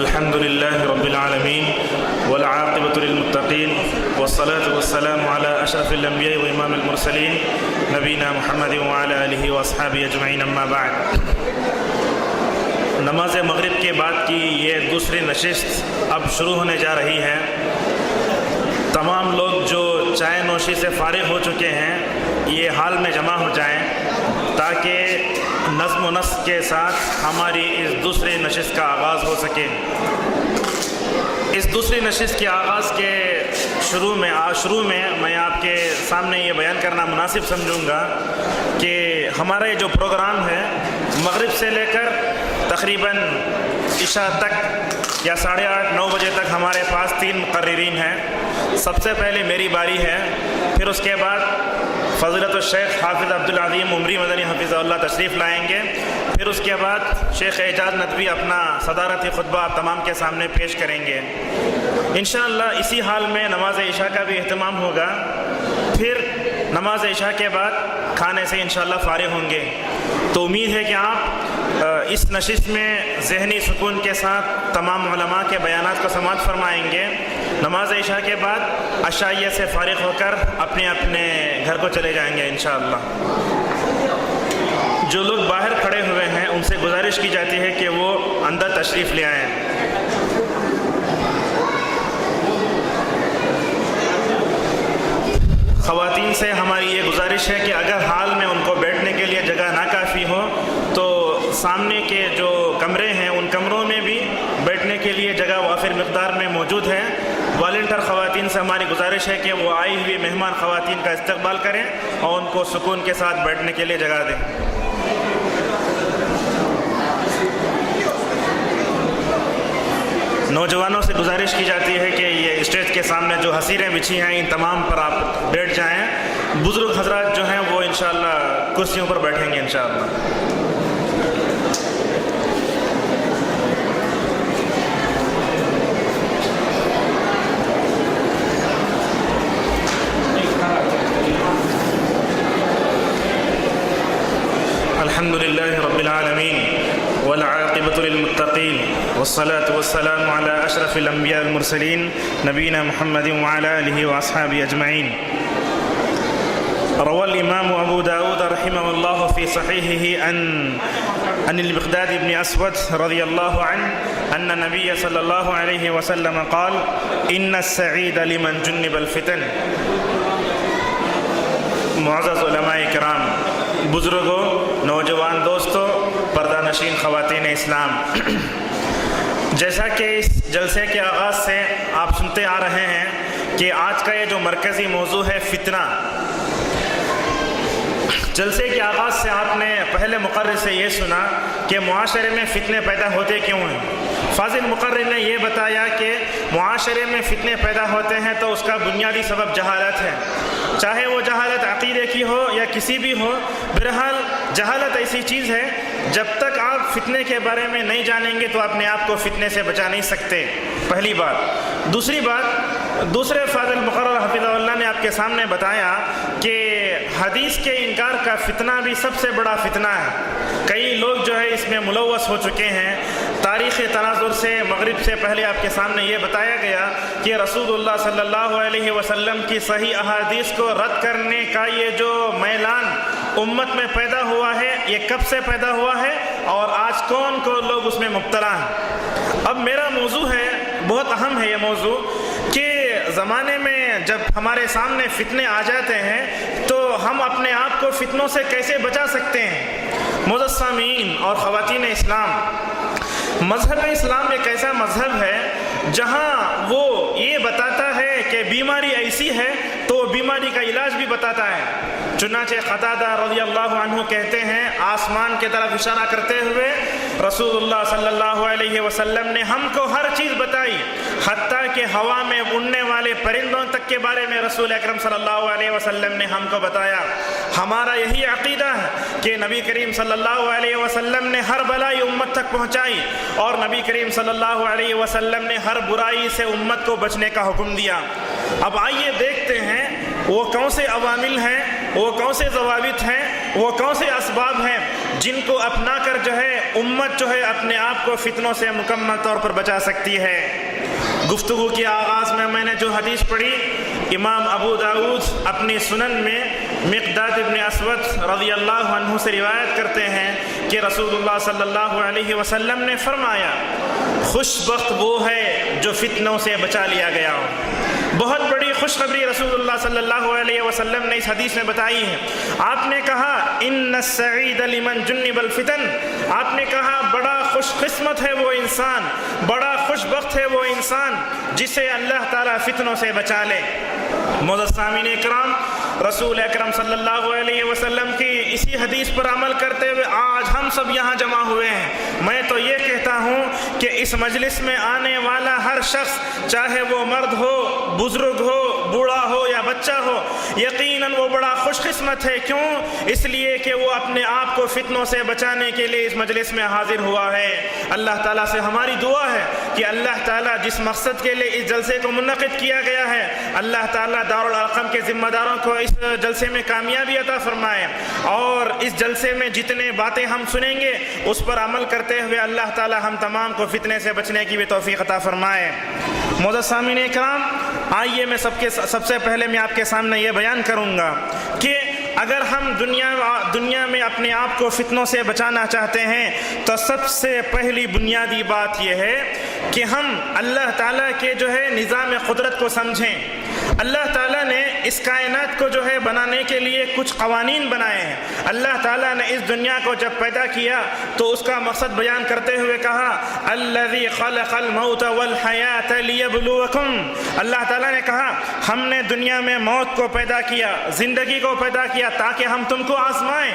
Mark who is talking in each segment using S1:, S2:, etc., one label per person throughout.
S1: الحمد لله رب العالمين والعاقبة للمتقين والصلاة والسلام على أشرف الأنبياء وإمام المرسلين نبينا محمد وعلى آله وأصحابه أجمعين أما بعد. نماز مغرب کے بعد کی یہ دوسری نشست اب شروع ہونے جا رہی ہے. تمام لوگ جو چائے نوشی سے فارغ ہو چکے ہیں یہ حال میں جمع ہو جائیں تاکہ نظم و نسق کے ساتھ ہماری اس دوسری نشست کا آغاز ہو سکے. اس دوسری نشست کے آغاز کے شروع میں میں آپ کے سامنے یہ بیان کرنا مناسب سمجھوں گا کہ ہمارا یہ جو پروگرام ہے مغرب سے لے کر تقریباً عشاء تک یا 8:30-9 بجے تک ہمارے پاس 3 مقررین ہیں. سب سے پہلے میری باری ہے، پھر اس کے بعد فضیلت الشیخ حافظ عبدالعظیم عمری مدنی حفظہ اللہ تشریف لائیں گے. پھر اس کے بعد شیخ اعجاز ندوی اپنا صدارتی خطبہ آپ تمام کے سامنے پیش کریں گے. انشاءاللہ اسی حال میں نماز عشاء کا بھی اہتمام ہوگا. پھر نماز عشاء کے بعد کھانے سے انشاءاللہ فارغ ہوں گے. تو امید ہے کہ آپ اس نشست میں ذہنی سکون کے ساتھ تمام علماء کے بیانات کو سماعت فرمائیں گے. نماز عشاء کے بعد عشائیہ سے فارغ ہو کر اپنے اپنے گھر کو چلے جائیں گے انشاءاللہ. جو لوگ باہر کھڑے ہوئے ہیں ان سے گزارش کی جاتی ہے کہ وہ اندر تشریف لے آئیں. خواتین سے ہماری یہ گزارش ہے کہ اگر حال میں ان کو بیٹھنے کے لیے جگہ ناکافی ہو تو سامنے کے جو کمرے ہیں ان کمروں میں بھی بیٹھنے کے لیے جگہ وافر مقدار میں موجود ہے. والنٹر خواتین سے ہماری گزارش ہے کہ وہ آئی ہوئی مہمان خواتین کا استقبال کریں اور ان کو سکون کے ساتھ بیٹھنے کے لیے جگہ دیں. نوجوانوں سے گزارش کی جاتی ہے کہ یہ اسٹیج کے سامنے جو حصیریں بچھی ہیں ان تمام پر آپ بیٹھ جائیں. بزرگ حضرات جو ہیں وہ انشاءاللہ کرسیوں پر بیٹھیں گے انشاءاللہ. الحمد لله رب العالمين والعاقبة للمتقين والصلاة والسلام على أشرف الأنبياء المرسلين نبينا محمد وعلى آله وأصحابه أجمعين. روى الإمام أبو داود رحمه الله في صحيحه عن المقداد بن أسود رضي الله عنه أن النبي صلى الله عليه وسلم قال إن السعيد لمن جنب الفتن. معزز علماء کرام، بزرگوں، نوجوان دوستوں، پردہ نشین خواتین اسلام، جیسا کہ اس جلسے کے آغاز سے آپ سنتے آ رہے ہیں کہ آج کا یہ جو مرکزی موضوع ہے فتنہ. جلسے کے آغاز سے آپ نے پہلے مقرر سے یہ سنا کہ معاشرے میں فتنے پیدا ہوتے کیوں ہیں. فاضل مقرر نے یہ بتایا کہ معاشرے میں فتنے پیدا ہوتے ہیں تو اس کا بنیادی سبب جہالت ہے. چاہے وہ جہالت عقیدے کی ہو یا کسی بھی ہو، بہرحال جہالت ایسی چیز ہے جب تک آپ فتنے کے بارے میں نہیں جانیں گے تو اپنے آپ کو فتنے سے بچا نہیں سکتے. پہلی بات. دوسری بات، دوسرے فاضل مقرر حفظہ اللہ نے آپ کے سامنے بتایا کہ حدیث کے انکار کا فتنہ بھی سب سے بڑا فتنہ ہے. کئی لوگ جو ہے اس میں ملوث ہو چکے ہیں. تاریخ تناظر سے مغرب سے پہلے آپ کے سامنے یہ بتایا گیا کہ رسول اللہ صلی اللہ علیہ وسلم کی صحیح احادیث کو رد کرنے کا یہ جو میلان امت میں پیدا ہوا ہے یہ کب سے پیدا ہوا ہے اور آج کون کون لوگ اس میں مبتلا ہیں. اب میرا موضوع ہے، بہت اہم ہے یہ موضوع، کہ زمانے میں جب ہمارے سامنے فتنے آ جاتے ہیں تو ہم اپنے آپ کو فتنوں سے کیسے بچا سکتے ہیں. معزز سامعین اور خواتین اسلام، مذہب اسلام ایک ایسا مذہب ہے جہاں وہ یہ بتاتا ہے کہ بیماری ایسی ہے تو وہ بیماری کا علاج بھی بتاتا ہے. چنانچہ قتادہ رضی اللہ عنہ کہتے ہیں، آسمان کی طرف اشارہ کرتے ہوئے رسول اللہ صلی اللہ علیہ وسلم نے ہم کو ہر چیز بتائی، حتیٰ کہ ہوا میں اڑنے والے پرندوں تک کے بارے میں رسول اکرم صلی اللہ علیہ وسلم نے ہم کو بتایا. ہمارا یہی عقیدہ ہے کہ نبی کریم صلی اللہ علیہ وسلم نے ہر بلائی امت تک پہنچائی اور نبی کریم صلی اللہ علیہ وسلم نے ہر برائی سے امت کو بچنے کا حکم دیا. اب آئیے دیکھتے ہیں وہ کون سے عوامل ہیں، وہ کون سے ضوابط ہیں، وہ کون سے اسباب ہیں جن کو اپنا کر جو ہے امت جو ہے اپنے آپ کو فتنوں سے مکمل طور پر بچا سکتی ہے۔ گفتگو کے آغاز میں نے جو حدیث پڑھی، امام ابو داؤد اپنی سنن میں مقداد ابن اسود رضی اللہ عنہ سے روایت کرتے ہیں کہ رسول اللہ صلی اللہ علیہ وسلم نے فرمایا، خوش بخت وہ ہے جو فتنوں سے بچا لیا گیا ہو۔ بہت بڑی خوشخبری رسول اللہ صلی اللہ علیہ وسلم نے اس حدیث میں بتائی ہے۔ آپ نے کہا ان السعید لمن جنب الفتن، آپ نے کہا بڑا خوش قسمت ہے وہ انسان، بڑا خوش بخت ہے وہ انسان جسے اللہ تعالیٰ فتنوں سے بچا لے۔ معزز سامعین اکرام، رسول اکرم صلی اللہ علیہ وسلم کی اسی حدیث پر عمل کرتے ہوئے آج ہم سب یہاں جمع ہوئے ہیں۔ میں تو یہ کہتا ہوں کہ اس مجلس میں آنے والا ہر شخص، چاہے وہ مرد ہو، بزرگ ہو، بوڑھا ہو یا بچہ ہو، یقیناً وہ بڑا خوش قسمت ہے۔ کیوں؟ اس لیے کہ وہ اپنے آپ کو فتنوں سے بچانے کے لیے اس مجلس میں حاضر ہوا ہے۔ اللہ تعالیٰ سے ہماری دعا ہے کہ اللہ تعالیٰ جس مقصد کے لیے اس جلسے کو منعقد کیا گیا ہے، اللہ تعالیٰ دارالارقم کے ذمہ داروں کو اس جلسے میں کامیابی عطا فرمائے، اور اس جلسے میں جتنے باتیں ہم سنیں گے اس پر عمل کرتے ہوئے اللہ تعالیٰ ہم تمام کو فتنے سے بچنے کی بھی توفیق عطا فرمائے۔ معزز سامعین اکرام، آئیے میں سب سے پہلے میں آپ کے سامنے یہ بیان کروں گا کہ اگر ہم دنیا میں اپنے آپ کو فتنوں سے بچانا چاہتے ہیں تو سب سے پہلی بنیادی بات یہ ہے کہ ہم اللہ تعالیٰ کے جو ہے نظام قدرت کو سمجھیں۔ اللہ تعالیٰ نے اس کائنات کو جو ہے بنانے کے لیے کچھ قوانین بنائے ہیں۔ اللہ تعالیٰ نے اس دنیا کو جب پیدا کیا تو اس کا مقصد بیان کرتے ہوئے کہا الذی خلق الموت والحیات لیبلوکم، اللہ تعالیٰ نے کہا ہم نے دنیا میں موت کو پیدا کیا، زندگی کو پیدا کیا تاکہ ہم تم کو آزمائیں۔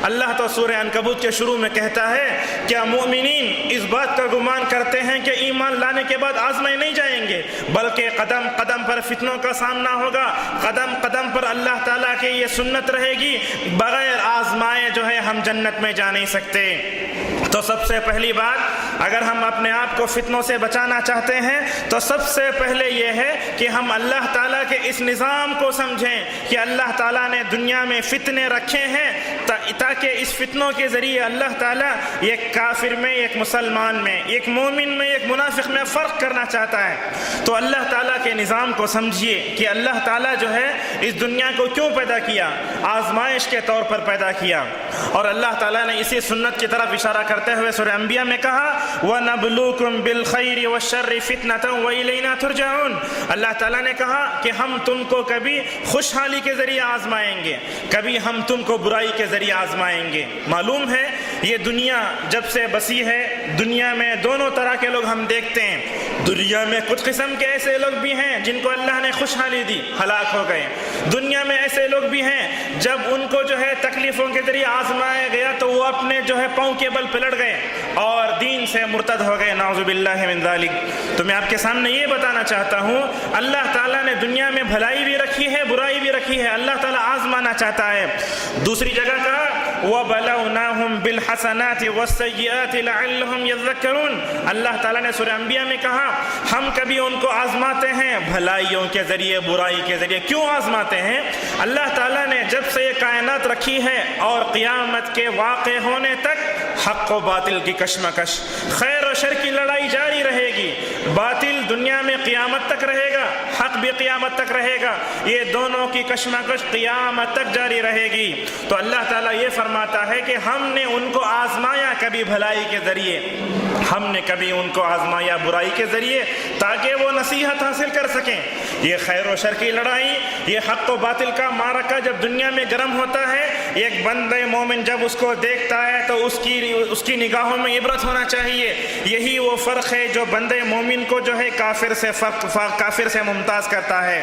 S1: اللہ تو سورہ عنکبوت کے شروع میں کہتا ہے کیا مومنین اس بات کا گمان کرتے ہیں کہ ایمان لانے کے بعد آزمائے نہیں جائیں گے، بلکہ قدم قدم پر فتنوں کا سامنا ہوگا، قدم قدم پر اللہ تعالیٰ کی یہ سنت رہے گی، بغیر آزمائے جو ہے ہم جنت میں جا نہیں سکتے۔ تو سب سے پہلی بات، اگر ہم اپنے آپ کو فتنوں سے بچانا چاہتے ہیں تو سب سے پہلے یہ ہے کہ ہم اللہ تعالیٰ کے اس نظام کو سمجھیں کہ اللہ تعالیٰ نے دنیا میں فتنے رکھے ہیں تاکہ اس فتنوں کے ذریعے اللہ تعالیٰ ایک کافر میں، ایک مسلمان میں، ایک مومن میں، ایک منافق میں فرق کرنا چاہتا ہے۔ تو اللہ تعالیٰ کے نظام کو سمجھیے کہ اللہ تعالیٰ جو ہے اس دنیا کو کیوں پیدا کیا، آزمائش کے طور پر پیدا کیا، اور اللہ تعالیٰ نے اسی سنت کی طرف اشارہ کرتے ہوئے سورہ انبیاء میں کہا وَنَبْلُوكُمْ بِالْخَيْرِ وَالشَّرِّ فِتْنَةً وَإِلَيْنَا تُرْجَعُونَ، اللہ تعالیٰ نے کہا کہ ہم تم کو کبھی خوشحالی کے ذریعے آزمائیں گے، کبھی ہم تم کو برائی کے ذریعے آزمائیں گے۔ معلوم ہے یہ دنیا جب سے بسی ہے، دنیا میں دونوں طرح کے لوگ ہم دیکھتے ہیں۔ دنیا میں کچھ قسم کے ایسے لوگ بھی ہیں جن کو اللہ نے خوشحالی دی، ہلاک ہو گئے۔ دنیا میں ایسے لوگ بھی ہیں جب ان کو جو ہے تکلیفوں کے ذریعے آزمایا گیا تو وہ اپنے جو ہے پاؤں کے بل پلٹ گئے اور دین سے مرتد ہو گئے، نعوذ باللہ من ذالک۔ تو میں آپ کے سامنے یہ بتانا چاہتا ہوں اللہ تعالیٰ نے دنیا میں بھلائی بھی رکھی ہے، برائی بھی رکھی ہے، اللہ تعالیٰ آزمانا چاہتا ہے۔ دوسری جگہ کہا وَبَلَوْنَاهُمْ بِالْحَسَنَاتِ وَالسَّيِّئَاتِ لَعَلَّهُمْ يَذَّكَّرُونَ، اللہ تعالیٰ نے سورہ انبیاء میں کہا ہم کبھی ان کو آزماتے ہیں بھلائیوں کے ذریعے، برائی کے ذریعے۔ کیوں آزماتے ہیں؟ اللہ تعالیٰ نے جب سے یہ کائنات رکھی ہے اور قیامت کے واقع ہونے تک حق و باطل کی کشمکش، خیر و شر کی لڑائی جاری رہے گی۔ باطل دنیا میں قیامت تک رہے گا، حق بھی قیامت تک رہے گا، یہ دونوں کی کشمکش قیامت تک جاری رہے گی۔ تو اللہ تعالیٰ یہ فرماتا ہے کہ ہم نے ان کو آزمایا کبھی بھلائی کے ذریعے، ہم نے کبھی ان کو آزمایا برائی کے ذریعے تاکہ وہ نصیحت حاصل کر سکیں۔ یہ خیر و شر کی لڑائی، یہ حق و باطل کا معرکہ جب دنیا میں گرم ہوتا ہے، ایک بندہ مومن جب اس کو دیکھتا ہے تو اس کی نگاہوں میں عبرت ہونا چاہیے۔ یہی وہ فرق ہے جو بندے مومن کو جو ہے کافر سے ممتاز کرتا ہے۔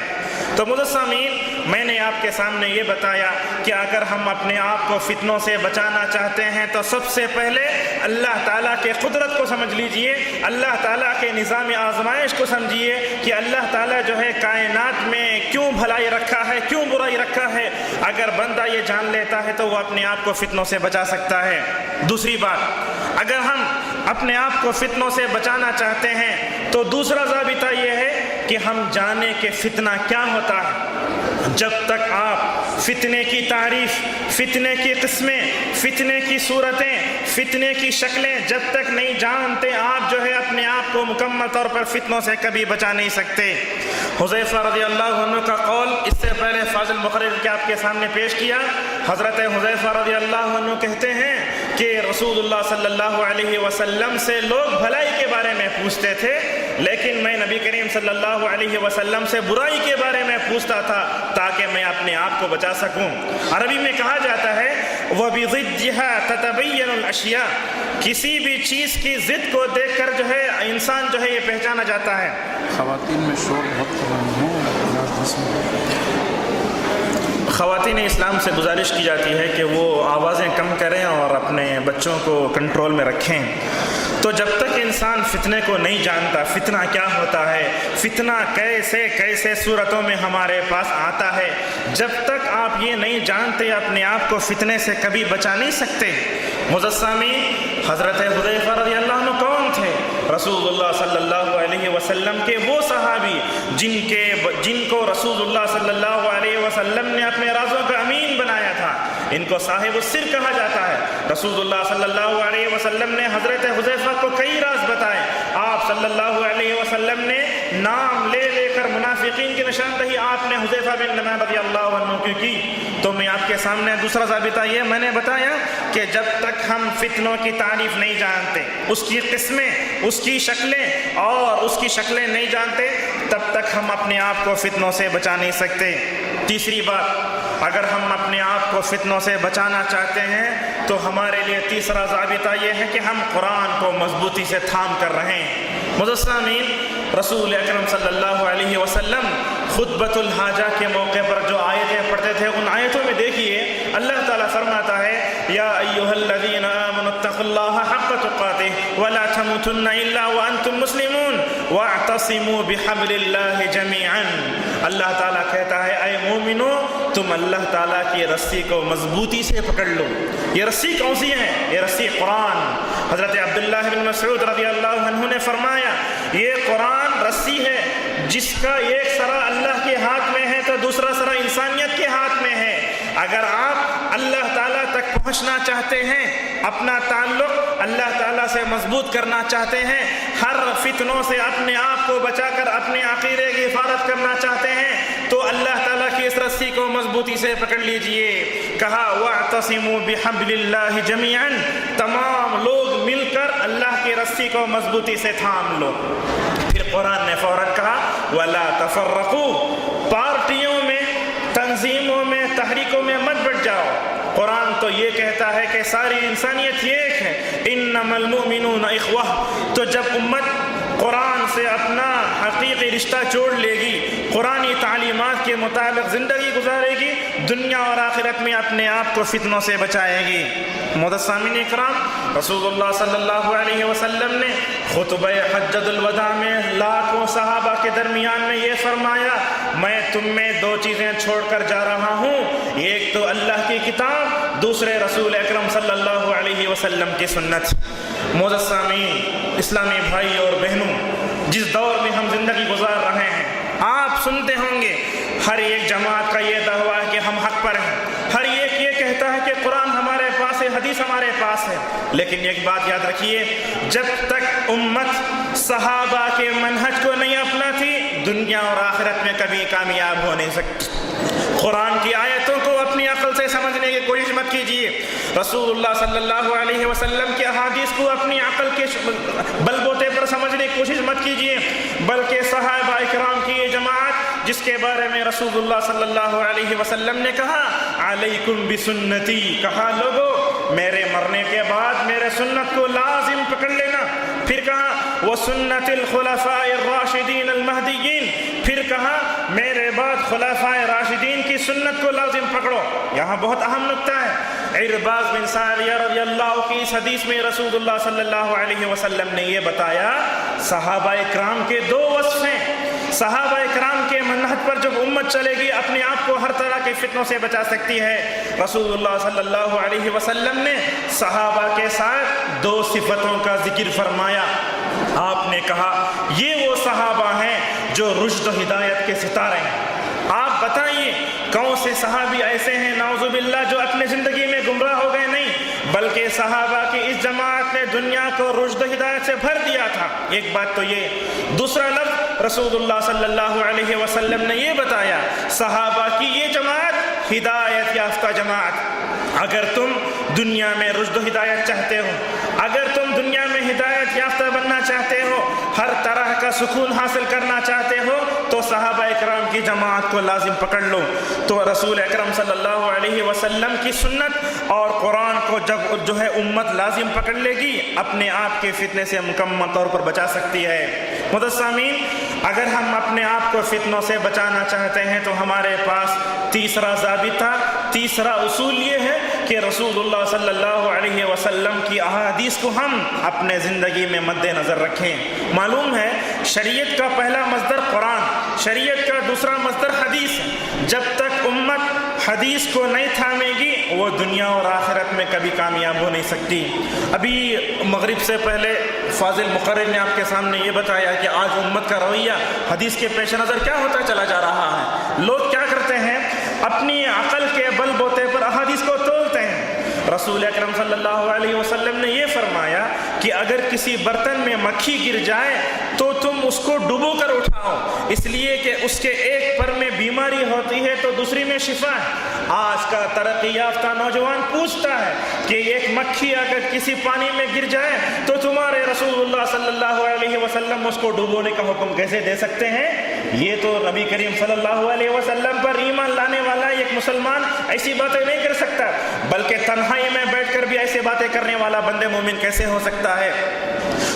S1: تو معزز سامعین، میں نے آپ کے سامنے یہ بتایا کہ اگر ہم اپنے آپ کو فتنوں سے بچانا چاہتے ہیں تو سب سے پہلے اللہ تعالیٰ کے قدرت کو سمجھ لیجئے، اللہ تعالیٰ کے نظام آزمائش کو سمجھیے کہ اللہ تعالیٰ جو ہے کائنات میں کیوں بھلائی رکھا ہے، کیوں برائی رکھا ہے۔ اگر بندہ یہ جان لیتا ہے تو وہ اپنے آپ کو فتنوں سے بچا سکتا ہے۔ دوسری بات، اگر ہم اپنے آپ کو فتنوں سے بچانا چاہتے ہیں تو دوسرا ضابطہ یہ ہے کہ ہم جانیں کہ فتنہ کیا ہوتا ہے۔ جب تک آپ فتنے کی تعریف، فتنے کی قسمیں، فتنے کی صورتیں، فتنے کی شکلیں جب تک نہیں جانتے، آپ جو ہے اپنے آپ کو مکمل طور پر فتنوں سے کبھی بچا نہیں سکتے۔ حذیفہ رضی اللہ عنہ کا قول اس سے پہلے فاضل مقرر کے آپ کے سامنے پیش کیا۔ حضرت حذیفہ رضی اللہ عنہ کہتے ہیں کہ رسول اللہ صلی اللہ علیہ وسلم سے لوگ بھلائی کے بارے میں پوچھتے تھے، لیکن میں نبی کریم صلی اللہ علیہ وسلم سے برائی کے بارے میں پوچھتا تھا تاکہ میں اپنے آپ کو بچا سکوں۔ عربی میں کہا جاتا ہے وَبِضِدِّهَا تَتَبَيَّنُ الْأَشْيَاءُ، کسی بھی چیز کی ضد کو دیکھ کر جو ہے انسان جو ہے یہ پہچانا جاتا ہے۔
S2: خواتین میں شور بہت کر رہی ہیں۔
S1: خواتین اسلام سے گزارش کی جاتی ہے کہ وہ آوازیں کم کریں اور اپنے بچوں کو کنٹرول میں رکھیں۔ تو جب تک انسان فتنے کو نہیں جانتا، فتنہ کیا ہوتا ہے، فتنہ کیسے کیسے صورتوں میں ہمارے پاس آتا ہے، جب تک آپ یہ نہیں جانتے اپنے آپ کو فتنے سے کبھی بچا نہیں سکتے۔ مجسمی حضرت حذیفہ رضی اللہ عنہ کون تھے؟ رسول اللہ صلی اللہ علیہ وسلم کے وہ صحابی جن کو رسول اللہ صلی اللہ علیہ وسلم نے اپنے رازوں کا امین بنایا تھا، ان کو صاحب السر کہا جاتا ہے۔ رسول اللہ صلی اللہ علیہ وسلم نے حضرت حذیفہ کو کئی راز بتائے۔ آپ صلی اللہ علیہ وسلم نے نام لے لے کر منافقین کی نشاندہی آپ نے حذیفہ بن یمان رضی اللہ عنہ کی۔ تو میں آپ کے سامنے دوسرا ضابطہ یہ میں نے بتایا کہ جب تک ہم فتنوں کی تعریف نہیں جانتے، اس کی قسمیں، اس کی شکلیں اور اس کی شکلیں نہیں جانتے، تب تک ہم اپنے آپ کو فتنوں سے بچا نہیں سکتے۔ تیسری بات، اگر ہم اپنے آپ کو فتنوں سے بچانا چاہتے ہیں تو ہمارے لیے تیسرا ضابطہ یہ ہے کہ ہم قرآن کو مضبوطی سے تھام کر رہیں۔ مجسمین، رسول اکرم صلی اللہ علیہ وسلم خطبۃ الحاجہ کے موقع پر جو آیتیں پڑھتے تھے، ان آیتوں میں دیکھیے اللہ تعالیٰ فرماتا ہے یا ایھا الذین آمنوا اتقوا اللہ حق تقاتہ ولا تموتن الا وانتم مسلمون واعتصموا بحبل اللہ جمیعا۔ اللہ تعالیٰ کہتا ہے اے مومنو، تم اللہ تعالیٰ کی رسی کو مضبوطی سے پکڑ لو۔ یہ رسی کون سی ہے؟ یہ رسی قرآن۔ حضرت عبداللہ بن مسعود رضی اللہ عنہ نے فرمایا یہ قرآن رسی ہے جس کا ایک سرا اللہ کے ہاتھ میں ہے تو دوسرا سرا انسانیت کے ہاتھ میں ہے۔ اگر آپ اللہ تعالیٰ تک پہنچنا چاہتے ہیں، اپنا تعلق اللہ تعالیٰ سے مضبوط کرنا چاہتے ہیں، ہر فتنوں سے اپنے آپ کو بچا کر اپنے عقیدے کی حفاظت کرنا چاہتے ہیں، تو اللہ تعالیٰ کی اس رسی کو مضبوطی سے پکڑ لیجئے۔ کہا وَاعْتَصِمُوا بِحَبْلِ اللَّهِ جَمِيعًا، تمام لوگ مل کر اللہ کی رسی کو مضبوطی سے تھام لو۔ پھر قرآن نے فوراً کہا وَلَا تَفَرَّقُوا، پارٹیوں میں، تنظیموں میں، تحریکوں میں مت بٹ جاؤ۔ قرآن تو یہ کہتا ہے کہ ساری انسانیت ایک ہے، انما المؤمنون اخوہ۔ تو جب امت قرآن سے اپنا حقیقی رشتہ جوڑ لے گی، قرآنی تعلیمات کے مطابق زندگی گزارے گی، دنیا اور آخرت میں اپنے آپ کو فتنوں سے بچائے گی۔ مجسمین اکرام، رسول اللہ صلی اللہ علیہ وسلم نے خطبہ حجۃ الوداع میں لاکھوں صحابہ کے درمیان میں یہ فرمایا میں تم میں دو چیزیں چھوڑ کر جا رہا ہوں، ایک تو اللہ کی کتاب، دوسرے رسول اکرم صلی اللہ علیہ وسلم کی سنت۔ مجسمین، اسلامی بھائی اور بہنوں، جس دور میں ہم زندگی گزار رہے ہیں، آپ سنتے ہوں گے ہر ایک جماعت کا یہ دعویٰ ہے کہ ہم حق پر ہیں، ہر ایک یہ کہتا ہے کہ قرآن ہمارے پاس ہے، حدیث ہمارے پاس ہے، لیکن ایک بات یاد رکھیے، جب تک امت صحابہ کے منہج کو نہیں اپناتی، دنیا اور آخرت میں کبھی کامیاب ہو نہیں سکتی۔ قرآن کی آیتوں کو اپنی عقل سے سمجھنے کی کوشش مت کیجیے، رسول اللہ صلی اللہ علیہ وسلم کے احادیث کو اپنی عقل کے بل بوتے پر سمجھنے کی کوشش مت کیجیے، بلکہ صحابہ اکرام کی یہ جماعت جس کے بارے میں رسول اللہ صلی اللہ علیہ وسلم نے کہا علیکم بسنتی، کہا لوگو میرے مرنے کے بعد میرے سنت کو لازم پکڑ لینا، پھر کہا وسنت الخلفاء الراشدین المہدیین، پھر کہا میرے بعد خلفاء راشدین کی سنت کو لازم پکڑو۔ یہاں بہت اہم نکتہ ہے، عرباض بن ساریہ رضی اللہ کی اس حدیث میں رسول اللہ صلی اللہ علیہ وسلم نے یہ بتایا صحابہ اکرام کے دو وصف ہیں، صحابہ اکرام کے منہج پر جب امت چلے گی اپنے آپ کو ہر طرح کے فتنوں سے بچا سکتی ہے۔ رسول اللہ صلی اللہ علیہ وسلم نے صحابہ کے ساتھ دو صفتوں کا ذکر فرمایا۔ آپ نے کہا یہ وہ صحابہ ہیں جو رشد و ہدایت کے ستارے ہیں۔ آپ بتائیے کون سے صحابی ایسے ہیں نعوذ باللہ جو اپنے زندگی میں گمراہ ہو گئے؟ نہیں، بلکہ صحابہ کی اس جماعت نے دنیا کو رشد و ہدایت سے بھر دیا تھا۔ ایک بات تو یہ، دوسرا لفظ رسول اللہ صلی اللہ علیہ وسلم نے یہ بتایا، صحابہ کی یہ جماعت ہدایت یافتہ جماعت۔ اگر تم دنیا میں رشد و ہدایت چاہتے ہو، اگر تم دنیا میں ہدایت یافتہ بننا چاہتے ہو، ہر طرح کا سکون حاصل کرنا چاہتے ہو، تو صحابہ اکرام کی جماعت کو لازم پکڑ لو۔ تو رسول اکرم صلی اللہ علیہ وسلم کی سنت اور قرآن کو جب جو ہے امت لازم پکڑ لے گی، اپنے آپ کے فتنے سے مکمل طور پر بچا سکتی ہے۔ متسامین، اگر ہم اپنے آپ کو فتنوں سے بچانا چاہتے ہیں تو ہمارے پاس تیسرا ضابطہ، تیسرا اصول یہ ہے کہ رسول اللہ صلی اللہ علیہ وسلم کی احادیث کو ہم اپنے زندگی میں مد نظر رکھیں۔ معلوم ہے شریعت کا پہلا مصدر قرآن، شریعت کا دوسرا مصدر حدیث ہے۔ جب تک امت حدیث کو نہیں تھامے گی وہ دنیا اور آخرت میں کبھی کامیاب ہو نہیں سکتی۔ ابھی مغرب سے پہلے فاضل مقرر نے آپ کے سامنے یہ بتایا کہ آج امت کا رویہ حدیث کے پیش نظر کیا ہوتا چلا جا رہا ہے۔ لوگ کیا کرتے ہیں؟ اپنی عقل کے بل بوتے پر احادیث کو تولتے ہیں۔ رسول اکرم صلی اللہ علیہ وسلم نے یہ فرمایا کہ اگر کسی برتن میں مکھی گر جائے تو تم اس کو ڈبو کر اٹھاؤ، اس لیے کہ اس کے ایک پر میں بیماری ہوتی ہے تو دوسری میں شفا ہے۔ آج کا ترقی یافتہ نوجوان پوچھتا ہے کہ ایک مکھی اگر کسی پانی میں گر جائے تو تمہارے رسول اللہ صلی اللہ علیہ وسلم اس کو ڈبونے کا حکم کیسے دے سکتے ہیں؟ یہ تو نبی کریم صلی اللہ علیہ وسلم پر ایمان لانے والا ایک مسلمان ایسی باتیں نہیں کر سکتا، بلکہ تنہائی میں بیٹھ کر بھی ایسی باتیں کرنے والا بندے مومن کیسے ہو سکتا ہے؟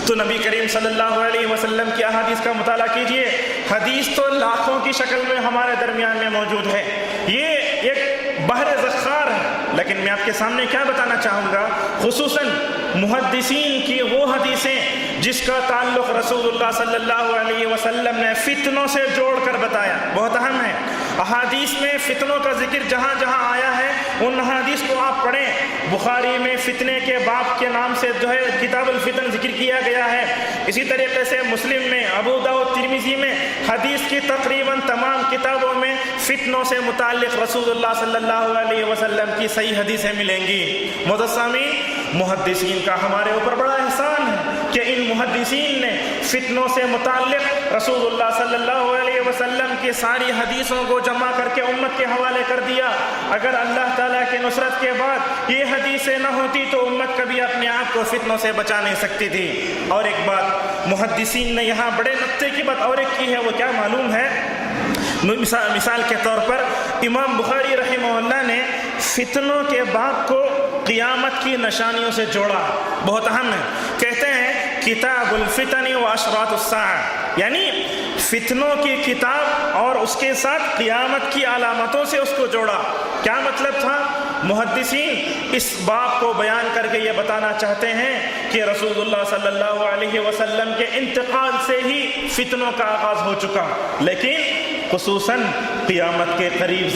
S1: تو نبی کریم صلی اللہ علیہ وسلم کی احادیث کا مطالعہ کیجئے۔ حدیث تو لاکھوں کی شکل میں ہمارے درمیان میں موجود ہے، یہ ایک بحر ذخار ہے، لیکن میں آپ کے سامنے کیا بتانا چاہوں گا، خصوصاً محدثین کی وہ حدیثیں جس کا تعلق رسول اللہ صلی اللہ علیہ وسلم نے فتنوں سے جوڑ کر بتایا، بہت اہم ہے۔ احادیث میں فتنوں کا ذکر جہاں جہاں آیا ہے ان احادیث کو آپ پڑھیں۔ بخاری میں فتنے کے باب کے نام سے جو ہے کتاب الفتن ذکر کیا گیا ہے، اسی طریقے سے مسلم میں، ابو داؤد، ترمذی میں، حدیث کی تقریباً تمام کتابوں میں فتنوں سے متعلق رسول اللہ صلی اللہ علیہ وسلم کی صحیح حدیثیں ملیں گی۔ متسامین، محدثین کا ہمارے اوپر بڑا احسان ہے کہ ان محدثین نے فتنوں سے متعلق رسول اللہ صلی اللہ علیہ وسلم کی ساری حدیثوں کو جمع کر کے امت کے حوالے کر دیا۔ اگر اللہ تعالیٰ کی نصرت کے بعد یہ حدیثیں نہ ہوتی تو امت کبھی اپنے آپ کو فتنوں سے بچا نہیں سکتی تھی۔ اور ایک بات محدثین نے یہاں بڑے نقطے کی بات اور ایک کی ہے، وہ کیا معلوم ہے؟ مثال کے طور پر امام بخاری رحمہ اللہ نے فتنوں کے باب کو قیامت کی نشانیوں سے جوڑا، بہت اہم ہے۔ کہتے ہیں کتاب الفتن و اشراط الساعہ، یعنی فتنوں کی کتاب اور اس کے ساتھ قیامت کی علامتوں سے اس کو جوڑا۔ کیا مطلب تھا؟ محدثین اس باب کو بیان کر کے یہ بتانا چاہتے ہیں کہ رسول اللہ صلی اللہ علیہ وسلم کے انتقال سے ہی فتنوں کا آغاز ہو چکا، لیکن خصوصاً قیامت کے قریب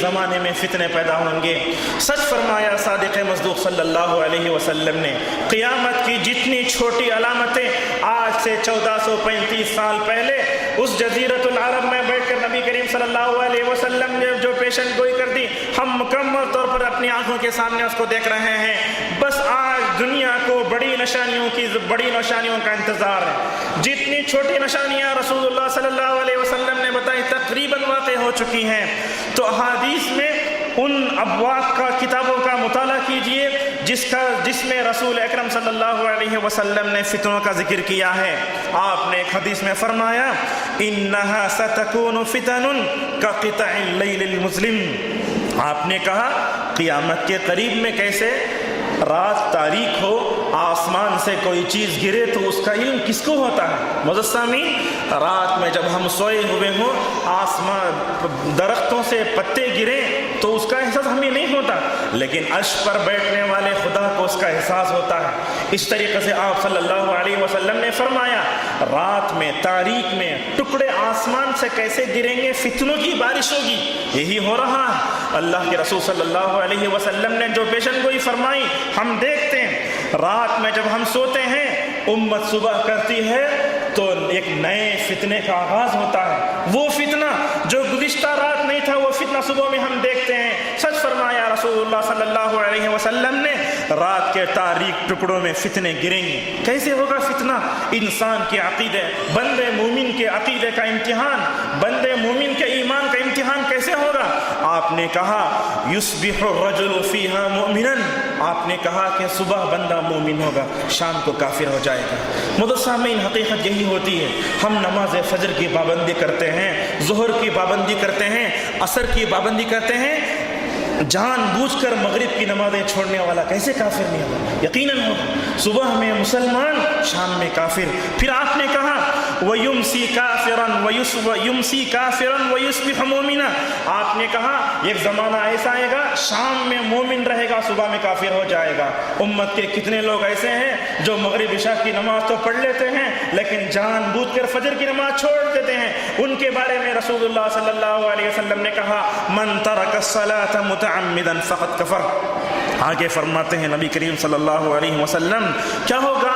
S1: زمانے میں فتنے پیدا ہوں گے۔ سچ فرمایا صادق مصدوق صلی اللہ علیہ وسلم نے، قیامت کی جتنی چھوٹی علامتیں آج سے 1435 سال پہلے اس جزیرۃ العرب میں بیٹھ کر نبی کریم صلی اللہ علیہ وسلم نے جو پیشن گوئی کر دی، ہم مکمل طور پر اپنی آنکھوں کے سامنے اس کو دیکھ رہے ہیں۔ بس آج دنیا کو بڑی نشانیوں کا انتظار ہے۔ جتنی چھوٹی نشانیاں رسول اللہ صلی اللہ علیہ وسلم نے بتائی تقریباً واقع ہو چکی ہیں۔ تو احادیث میں ان ابواب کا، کتابوں کا مطالعہ کیجئے جس میں رسول اکرم صلی اللہ علیہ وسلم نے فتنوں کا ذکر کیا ہے۔ آپ نے ایک حدیث میں فرمایا انہا ستکون فتن کقطع اللیل المظلم، آپ نے کہا قیامت کے قریب میں کیسے رات تاریک ہو، آسمان سے کوئی چیز گرے تو اس کا علم کس کو ہوتا ہے؟ مجسمی، رات میں جب ہم سوئے ہوئے ہوں، آسمان درختوں سے پتے گرے تو اس کا احساس ہمیں نہیں ہوتا، لیکن عرش پر بیٹھنے والے خدا کو اس کا احساس ہوتا ہے۔ اس طریقے سے آپ صلی اللہ علیہ وسلم نے فرمایا رات میں تاریک میں ٹکڑے آسمان سے کیسے گریں گے، فتنوں کی بارش ہوگی۔ یہی ہو رہا ہے۔ اللہ کے رسول صلی اللہ علیہ وسلم نے جو پیشن گوئی فرمائی ہم دیکھتے ہیں۔ رات میں جب ہم سوتے ہیں امت صبح کرتی ہے تو ایک نئے فتنے کا آغاز ہوتا ہے. وہ فتنہ جو گزشتہ رات نہیں تھا وہ فتنہ صبح میں ہم دیکھتے ہیں. سچ فرمایا رسول اللہ صلی اللہ علیہ وسلم نے, رات کے تاریک ٹکڑوں میں فتنے گریں گے. کیسے ہوگا فتنہ؟ انسان کے عقیدے, بندے مومن کے عقیدے کا امتحان, بندے مومن کے ایمان کا امتحان کیسے ہوگا؟ آپ نے کہا یصبح الرجل فیہا مؤمنا, آپ نے کہا کہ صبح بندہ مومن ہوگا, شام کو کافر ہو جائے گا. مدرسہ میں ان حقیقت یہی ہوتی ہے. ہم نماز فجر کی پابندی کرتے ہیں, ظہر کی پابندی کرتے ہیں, عصر کی پابندی کرتے ہیں, جان بوجھ کر مغرب کی نمازیں چھوڑنے والا کیسے کافر نہیں ہوگا؟ یقیناً ہوگا. صبح میں مسلمان, شام میں کافر. پھر آپ نے کہا وَيُمْسِي كَافِرًا وَيُصْبِحُ مُؤْمِنًا, آپ نے کہا ایک زمانہ ایسا آئے گا شام میں مومن رہے گا, صبح میں کافر ہو جائے گا. امت کے کتنے لوگ ایسے ہیں جو مغرب عشاء کی نماز تو پڑھ لیتے ہیں لیکن جان بوجھ کر فجر کی نماز چھوڑ دیتے ہیں. ان کے بارے میں رسول اللہ صلی اللہ علیہ وسلم نے کہا من ترک الصلاة متعمدا فقد کفر. آگے فرماتے ہیں نبی کریم صلی اللہ علیہ وسلم, کیا ہوگا؟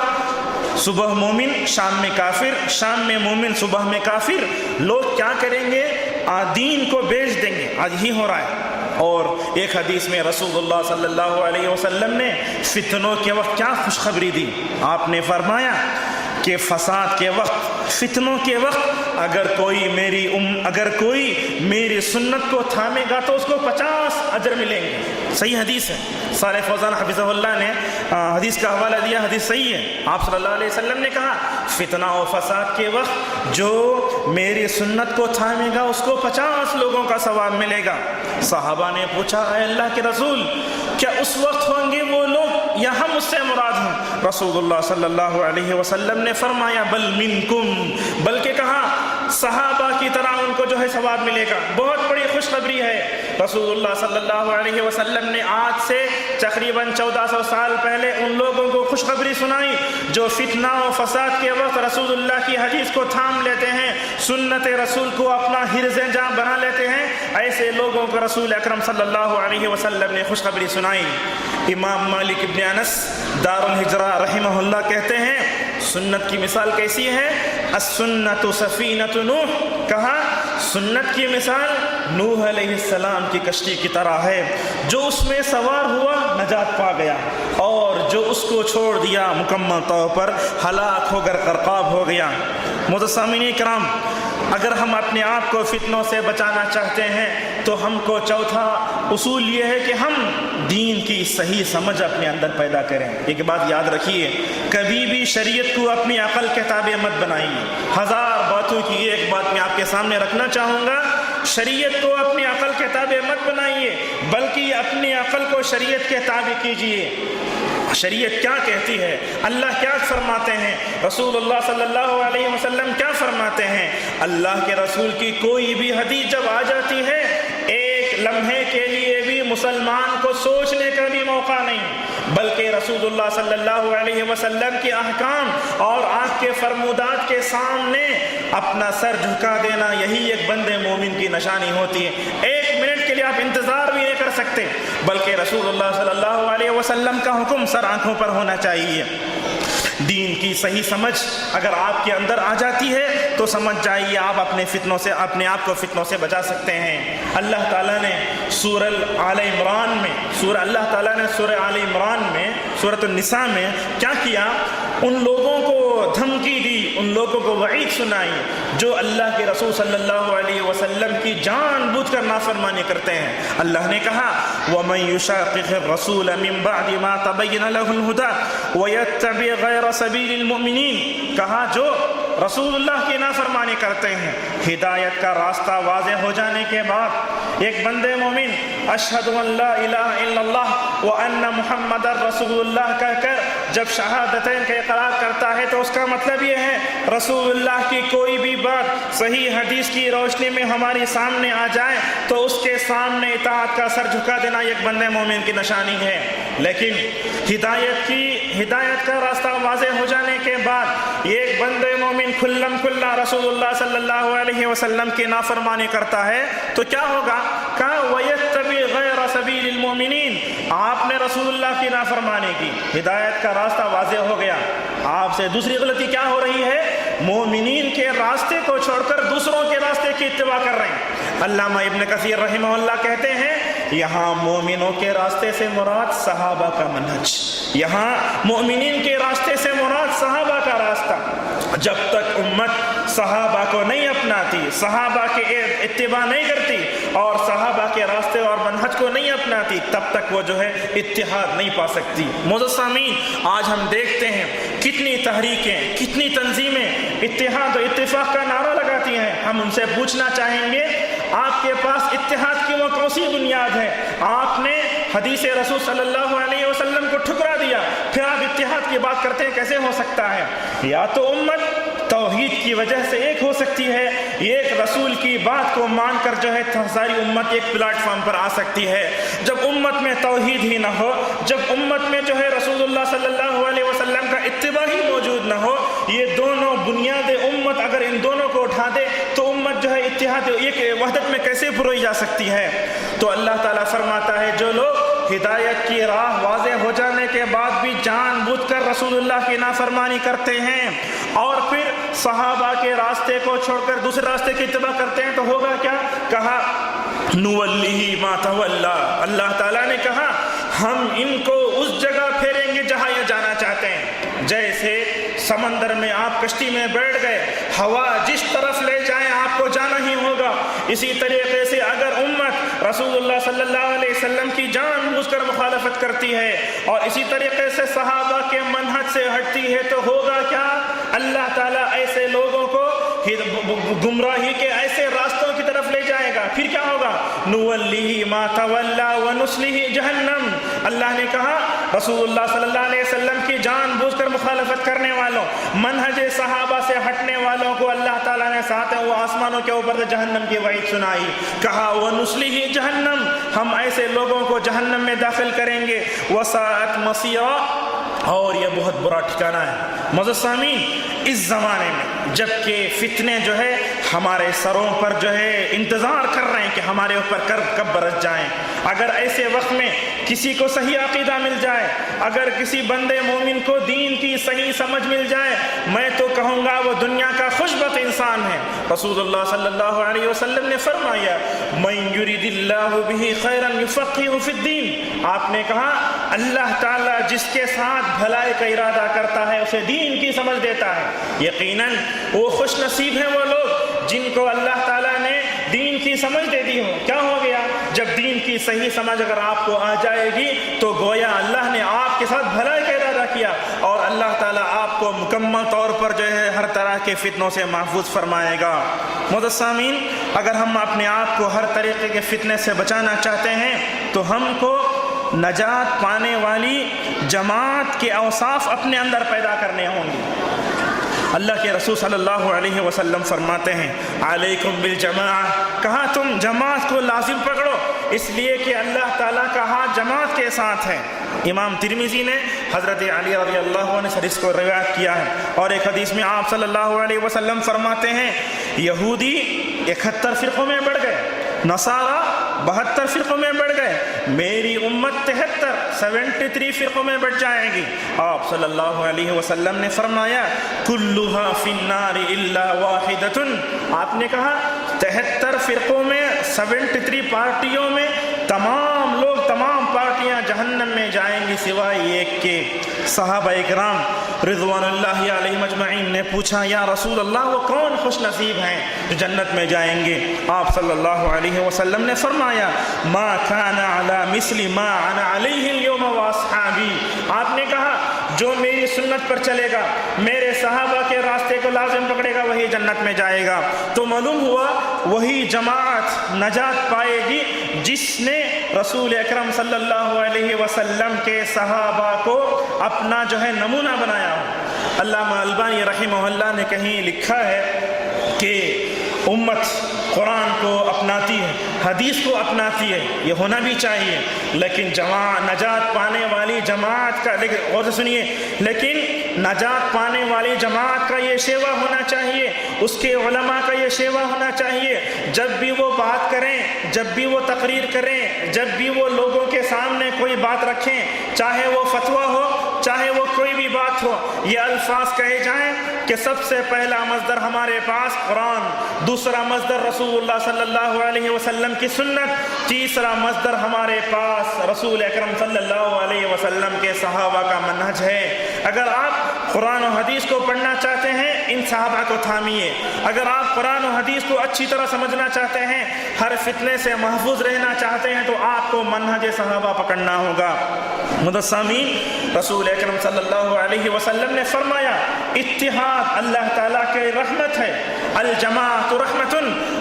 S1: صبح مومن, شام میں کافر, شام میں مومن, صبح میں کافر. لوگ کیا کریں گے؟ دین کو بیچ دیں گے. آج ہی ہو رہا ہے. اور ایک حدیث میں رسول اللہ صلی اللہ علیہ وسلم نے فتنوں کے وقت کیا خوشخبری دی. آپ نے فرمایا کہ فساد کے وقت, فتنوں کے وقت اگر کوئی میری سنت کو تھامے گا تو اس کو 50 اجر ملیں گے. صحیح حدیث ہے. صالح فوزان حفظہ اللہ نے حدیث کا حوالہ دیا, حدیث صحیح ہے. آپ صلی اللہ علیہ وسلم نے کہا فتنہ و فساد کے وقت جو میری سنت کو تھامے گا اس کو 50 لوگوں کا ثواب ملے گا. صحابہ نے پوچھا اے اللہ کے رسول, کیا اس وقت ہوں گے وہ لوگ یا ہم اس سے مراد ہیں؟ رسول اللہ صلی اللہ علیہ وسلم نے فرمایا بل منکم, بلکہ کہا صحابہ کی طرح ان کو جو ہے ثواب ملے گا. بہت بڑی خوشخبری ہے. رسول اللہ صلی اللہ علیہ وسلم نے آج سے تقریباً 1400 سال پہلے ان لوگوں کو خوشخبری سنائی جو فتنہ و فساد کے وقت رسول اللہ کی حدیث کو تھام لیتے ہیں, سنت رسول کو اپنا حرز جاں بنا لیتے ہیں. ایسے لوگوں کو رسول اکرم صلی اللہ علیہ وسلم نے خوشخبری سنائی. امام مالک ابن انس دار الحجرہ رحمہ اللہ کہتے ہیں سنت کی مثال کیسی ہے؟ السنت سفینۃ نوح, کہا سنت کی مثال نوح علیہ السلام کی کشتی کی طرح ہے. جو اس میں سوار ہوا نجات پا گیا اور جو اس کو چھوڑ دیا مکمل طور پر ہلاک ہو کر غرقاب ہو گیا. متسامعین کرام, اگر ہم اپنے آپ کو فتنوں سے بچانا چاہتے ہیں تو ہم کو چوتھا اصول یہ ہے کہ ہم دین کی صحیح سمجھ اپنے اندر پیدا کریں. ایک بات یاد رکھیے, کبھی بھی شریعت کو اپنی عقل کے تابع مت بنائیے. 1000 باتوں کی ایک بات میں آپ کے سامنے رکھنا چاہوں گا, شریعت کو اپنی عقل کے تابع مت بنائیے بلکہ اپنی عقل کو شریعت کے تابع کیجیے. شریعت کیا کہتی ہے, اللہ کیا فرماتے ہیں, رسول اللہ صلی اللہ علیہ وسلم کیا فرماتے ہیں. اللہ کے رسول کی کوئی بھی حدیث جب آ جاتی ہے ایک لمحے کے لیے بھی مسلمان کو سوچنے کا بھی موقع نہیں بلکہ رسول اللہ صلی اللہ علیہ وسلم کے احکام اور آپ کے فرمودات کے سامنے اپنا سر جھکا دینا یہی ایک بندے مومن کی نشانی ہوتی ہے. 1 منٹ کے لیے آپ انتظار بھی نہیں کر سکتے بلکہ رسول اللہ صلی اللہ علیہ وسلم کا حکم سر آنکھوں پر ہونا چاہیے. دین کی صحیح سمجھ اگر آپ کے اندر آ جاتی ہے تو سمجھ جائیے آپ اپنے فتنوں سے, اپنے آپ کو فتنوں سے بچا سکتے ہیں. اللہ تعالیٰ نے سورہ آل عمران میں, سورۃ النساء میں کیا کیا؟ ان لوگوں کو دھمکی دی, ان لوگوں کو وعید سنائی جو اللہ کے رسول صلی اللہ علیہ وسلم کی جان بوجھ کر نافرمانی کرتے ہیں. اللہ نے کہا وَمَن يُشَاقِقِ الرَّسُولَ مِن بَعْدِ مَا تَبَيَّنَ لَهُ الْهُدَى وَيَتَّبِعْ غَيْرَ سَبِيلِ الْمُؤْمِنِينَ, کہا جو رسول اللہ کی نافرمانی کرتے ہیں ہدایت کا راستہ واضح ہو جانے کے بعد ایک بندے مومن اشہد ان لا الہ الا اللہ وان محمد رسول اللہ کہہ کر جب شہادتین کا اقرار کرتا ہے تو اس کا مطلب یہ ہے رسول اللہ کی کوئی بھی بات صحیح حدیث کی روشنی میں ہماری سامنے آ جائے تو اس کے سامنے اطاعت کا سر جھکا دینا ایک بندے مومن کی نشانی ہے. لیکن ہدایت کا راستہ واضح ہو جانے کے بعد ایک بندے مومن کھلم کھلا رسول اللہ صلی اللہ علیہ وسلم کی نافرمانی کرتا ہے تو کیا ہوگا؟ کہا وَيَتَّبِعْ غَيْرَ سَبِيلِ الْمُؤْمِنِينَ, آپ نے رسول اللہ کی نافرمانی کی, ہدایت کا راستہ واضح ہو گیا. آپ سے دوسری غلطی کیا ہو رہی ہے؟ مومنین کے راستے کو چھوڑ کر دوسروں کے راستے کی اتباع کر رہے ہیں۔ علامہ ابن کثیر رحمہ اللہ کہتے ہیں یہاں مومنوں کے راستے سے مراد صحابہ کا منہج، یہاں مومنین کے راستے سے مراد صحابہ کا راستہ۔ جب تک امت صحابہ کو نہیں اپناتی، صحابہ کے اتباع نہیں کرتی اور صحابہ کے راستے اور منہج کو نہیں اپناتی، تب تک وہ جو ہے اتحاد نہیں پا سکتی۔ معزز سامعین، آج ہم دیکھتے ہیں کتنی تحریکیں، کتنی تنظیمیں اتحاد و اتفاق کا نعرہ لگاتی ہیں۔ ہم ان سے پوچھنا چاہیں گے آپ کے پاس اتحاد کی وہ کون سی بنیاد ہے؟ آپ نے حدیث رسول صلی اللہ علیہ وسلم کو ٹھکرا دیا، پھر آپ اتحاد کی بات کرتے ہیں، کیسے ہو سکتا ہے؟ یا تو امت توحید کی وجہ سے ایک ہو سکتی ہے، ایک رسول کی بات کو مان کر جو ہے ساری امت ایک پلیٹ فارم پر آ سکتی ہے۔ جب امت میں توحید ہی نہ ہو، جب امت میں جو ہے رسول اللہ صلی اللہ علیہ وسلم کا اتباع ہی موجود نہ ہو، یہ دونوں بنیاد امت اگر ان دونوں کو اٹھا دے تو امت جو ہے اتحاد ایک وحدت میں کیسے پروئی جا سکتی ہے؟ تو اللہ تعالیٰ فرماتا ہے جو لوگ ہدایت کی راہ واضح ہو جانے کے بعد بھی جان بوجھ کر رسول اللہ کی نافرمانی کرتے ہیں اور پھر صحابہ کے راستے کو چھوڑ کر دوسرے راستے کی اتباع کرتے ہیں، تو ہوگا کیا؟ کہا نولیہ ما تولی، اللہ تعالیٰ نے کہا ہم ان کو اس جگہ پھیریں گے جہاں یہ جانا چاہتے ہیں۔ جیسے سمندر میں آپ کشتی میں بیٹھ گئے، ہوا جس طرف لے جائیں آپ کو جانا ہی ہوگا، اسی طریقے سے اگر امت رسول اللہ صلی اللہ علیہ وسلم کی جان بوجھ کر مخالفت کرتی ہے اور اسی طریقے سے صحابہ کے منہج سے ہٹتی ہے تو ہوگا کیا؟ اللہ تعالیٰ ایسے لوگوں کو گمراہی کے ایسے راستوں کی طرف لے جائے گا۔ پھر کیا ہوگا؟ نولیہ ما تولی ونصلہ جہنم۔ اللہ نے کہا رسول اللہ صلی اللہ علیہ وسلم کی جان بوجھ کر مخالفت کرنے والوں، منہج صحابہ سے ہٹنے والوں کو اللہ تعالیٰ نے ساتھ وہ آسمانوں کے اوپر سے جہنم کی وعید سنائی، کہا وَنُصْلِهِ جہنم، ہم ایسے لوگوں کو جہنم میں داخل کریں گے، وَسَاءَتْ مَصِيرًا، اور یہ بہت برا ٹھکانہ ہے۔ معزز سامعین، اس زمانے میں جب کہ فتنے جو ہے ہمارے سروں پر جو ہے انتظار کر رہے ہیں کہ ہمارے اوپر کب برس جائیں، اگر ایسے وقت میں کسی کو صحیح عقیدہ مل جائے، اگر کسی بندے مومن کو دین کی صحیح سمجھ مل جائے، میں تو کہوں گا وہ دنیا کا خوش بخت انسان ہے۔ رسول اللہ صلی اللہ علیہ وسلم نے فرمایا مَن يُرِدِ اللَّهُ بِهِ خَيْرًا يُفَقِّهُ فِي الدِّينِ، آپ نے کہا اللہ تعالیٰ جس کے ساتھ بھلائی کا ارادہ کرتا ہے اسے دین کی سمجھ دیتا ہے۔ یقیناً وہ خوش نصیب ہیں وہ لوگ جن کو اللہ تعالیٰ نے دین کی سمجھ دے دی ہو۔ کیا ہو گیا؟ جب دین کی صحیح سمجھ اگر آپ کو آ جائے گی تو گویا اللہ نے آپ کے ساتھ بھلائی کا ارادہ کیا اور اللہ تعالیٰ آپ کو مکمل طور پر جو ہے ہر طرح کے فتنوں سے محفوظ فرمائے گا۔ معزز سامعین، اگر ہم اپنے آپ کو ہر طریقے کے فتنے سے بچانا چاہتے ہیں تو ہم کو نجات پانے والی جماعت کے اوصاف اپنے اندر پیدا کرنے ہوں گے۔ اللہ کے رسول صلی اللہ علیہ وسلم فرماتے ہیں علیکم بالجماعہ، کہا تم جماعت کو لازم پکڑو، اس لیے کہ اللہ تعالیٰ کا ہاتھ جماعت کے ساتھ ہے۔ امام ترمذی نے حضرت علی رضی اللہ عنہ سے حدیث کو روایت کیا ہے اور ایک حدیث میں آپ صلی اللہ علیہ وسلم فرماتے ہیں یہودی 71 فرقوں میں بڑھ گئے، نصارہ 72 فرقوں میں بڑھ گئے، میری امت 73 فرقوں میں بڑھ جائے گی۔ آپ صلی اللہ علیہ وسلم نے فرمایا کلھا فی النار الا واحدۃ، آپ نے کہا 73 فرقوں میں 73 پارٹیوں میں تمام لوگ، تمام پارٹیاں جہنم میں جائیں گی سوائے ایک کے۔ صحابہ اکرام رضوان اللہ علیہم اجمعین نے پوچھا یا رسول اللہ وہ کون خوش نصیب ہیں جو جنت میں جائیں گے؟ آپ صلی اللہ علیہ وسلم نے فرمایا ما کان علی مثل ما انا علیہ اليوم واصحابی، آپ نے کہا جو میری سنت پر چلے گا، میرے صحابہ کے راستے کو لازم پکڑے گا وہی جنت میں جائے گا۔ تو معلوم ہوا وہی جماعت نجات پائے گی جس نے رسول اکرم صلی اللہ علیہ وسلم کے صحابہ کو اپنا جو ہے نمونہ بنایا ہو۔ علامہ البانی رحمہ اللہ نے کہیں لکھا ہے کہ امت قرآن کو اپناتی ہے، حدیث کو اپناتی ہے، یہ ہونا بھی چاہیے، لیکن نجات پانے والی جماعت کا، لیکن اور سنیے، لیکن نجات پانے والی جماعت کا یہ شیوا ہونا چاہیے، اس کے علماء کا یہ شیوا ہونا چاہیے، جب بھی وہ بات کریں، جب بھی وہ تقریر کریں، جب بھی وہ لوگوں کے سامنے کوئی بات رکھیں، چاہے وہ فتویٰ ہو، چاہے وہ کوئی بھی بات ہو، یہ الفاظ کہے جائیں کہ سب سے پہلا مصدر ہمارے پاس قرآن، دوسرا مصدر رسول اللہ صلی اللہ علیہ وسلم کی سنت، تیسرا مصدر ہمارے پاس رسول اکرم صلی اللہ علیہ وسلم کے صحابہ کا منہج ہے۔ اگر آپ قرآن و حدیث کو پڑھنا چاہتے ہیں، ان صحابہ کو تھامیے۔ اگر آپ قرآن و حدیث کو اچھی طرح سمجھنا چاہتے ہیں، ہر فتنے سے محفوظ رہنا چاہتے ہیں، تو آپ کو منہج صحابہ پکڑنا ہوگا۔ مدثمین، رسول اکرم صلی اللہ علیہ وسلم نے فرمایا اتحاد اللہ تعالیٰ کی رحمت ہے، الجماعت رحمت۔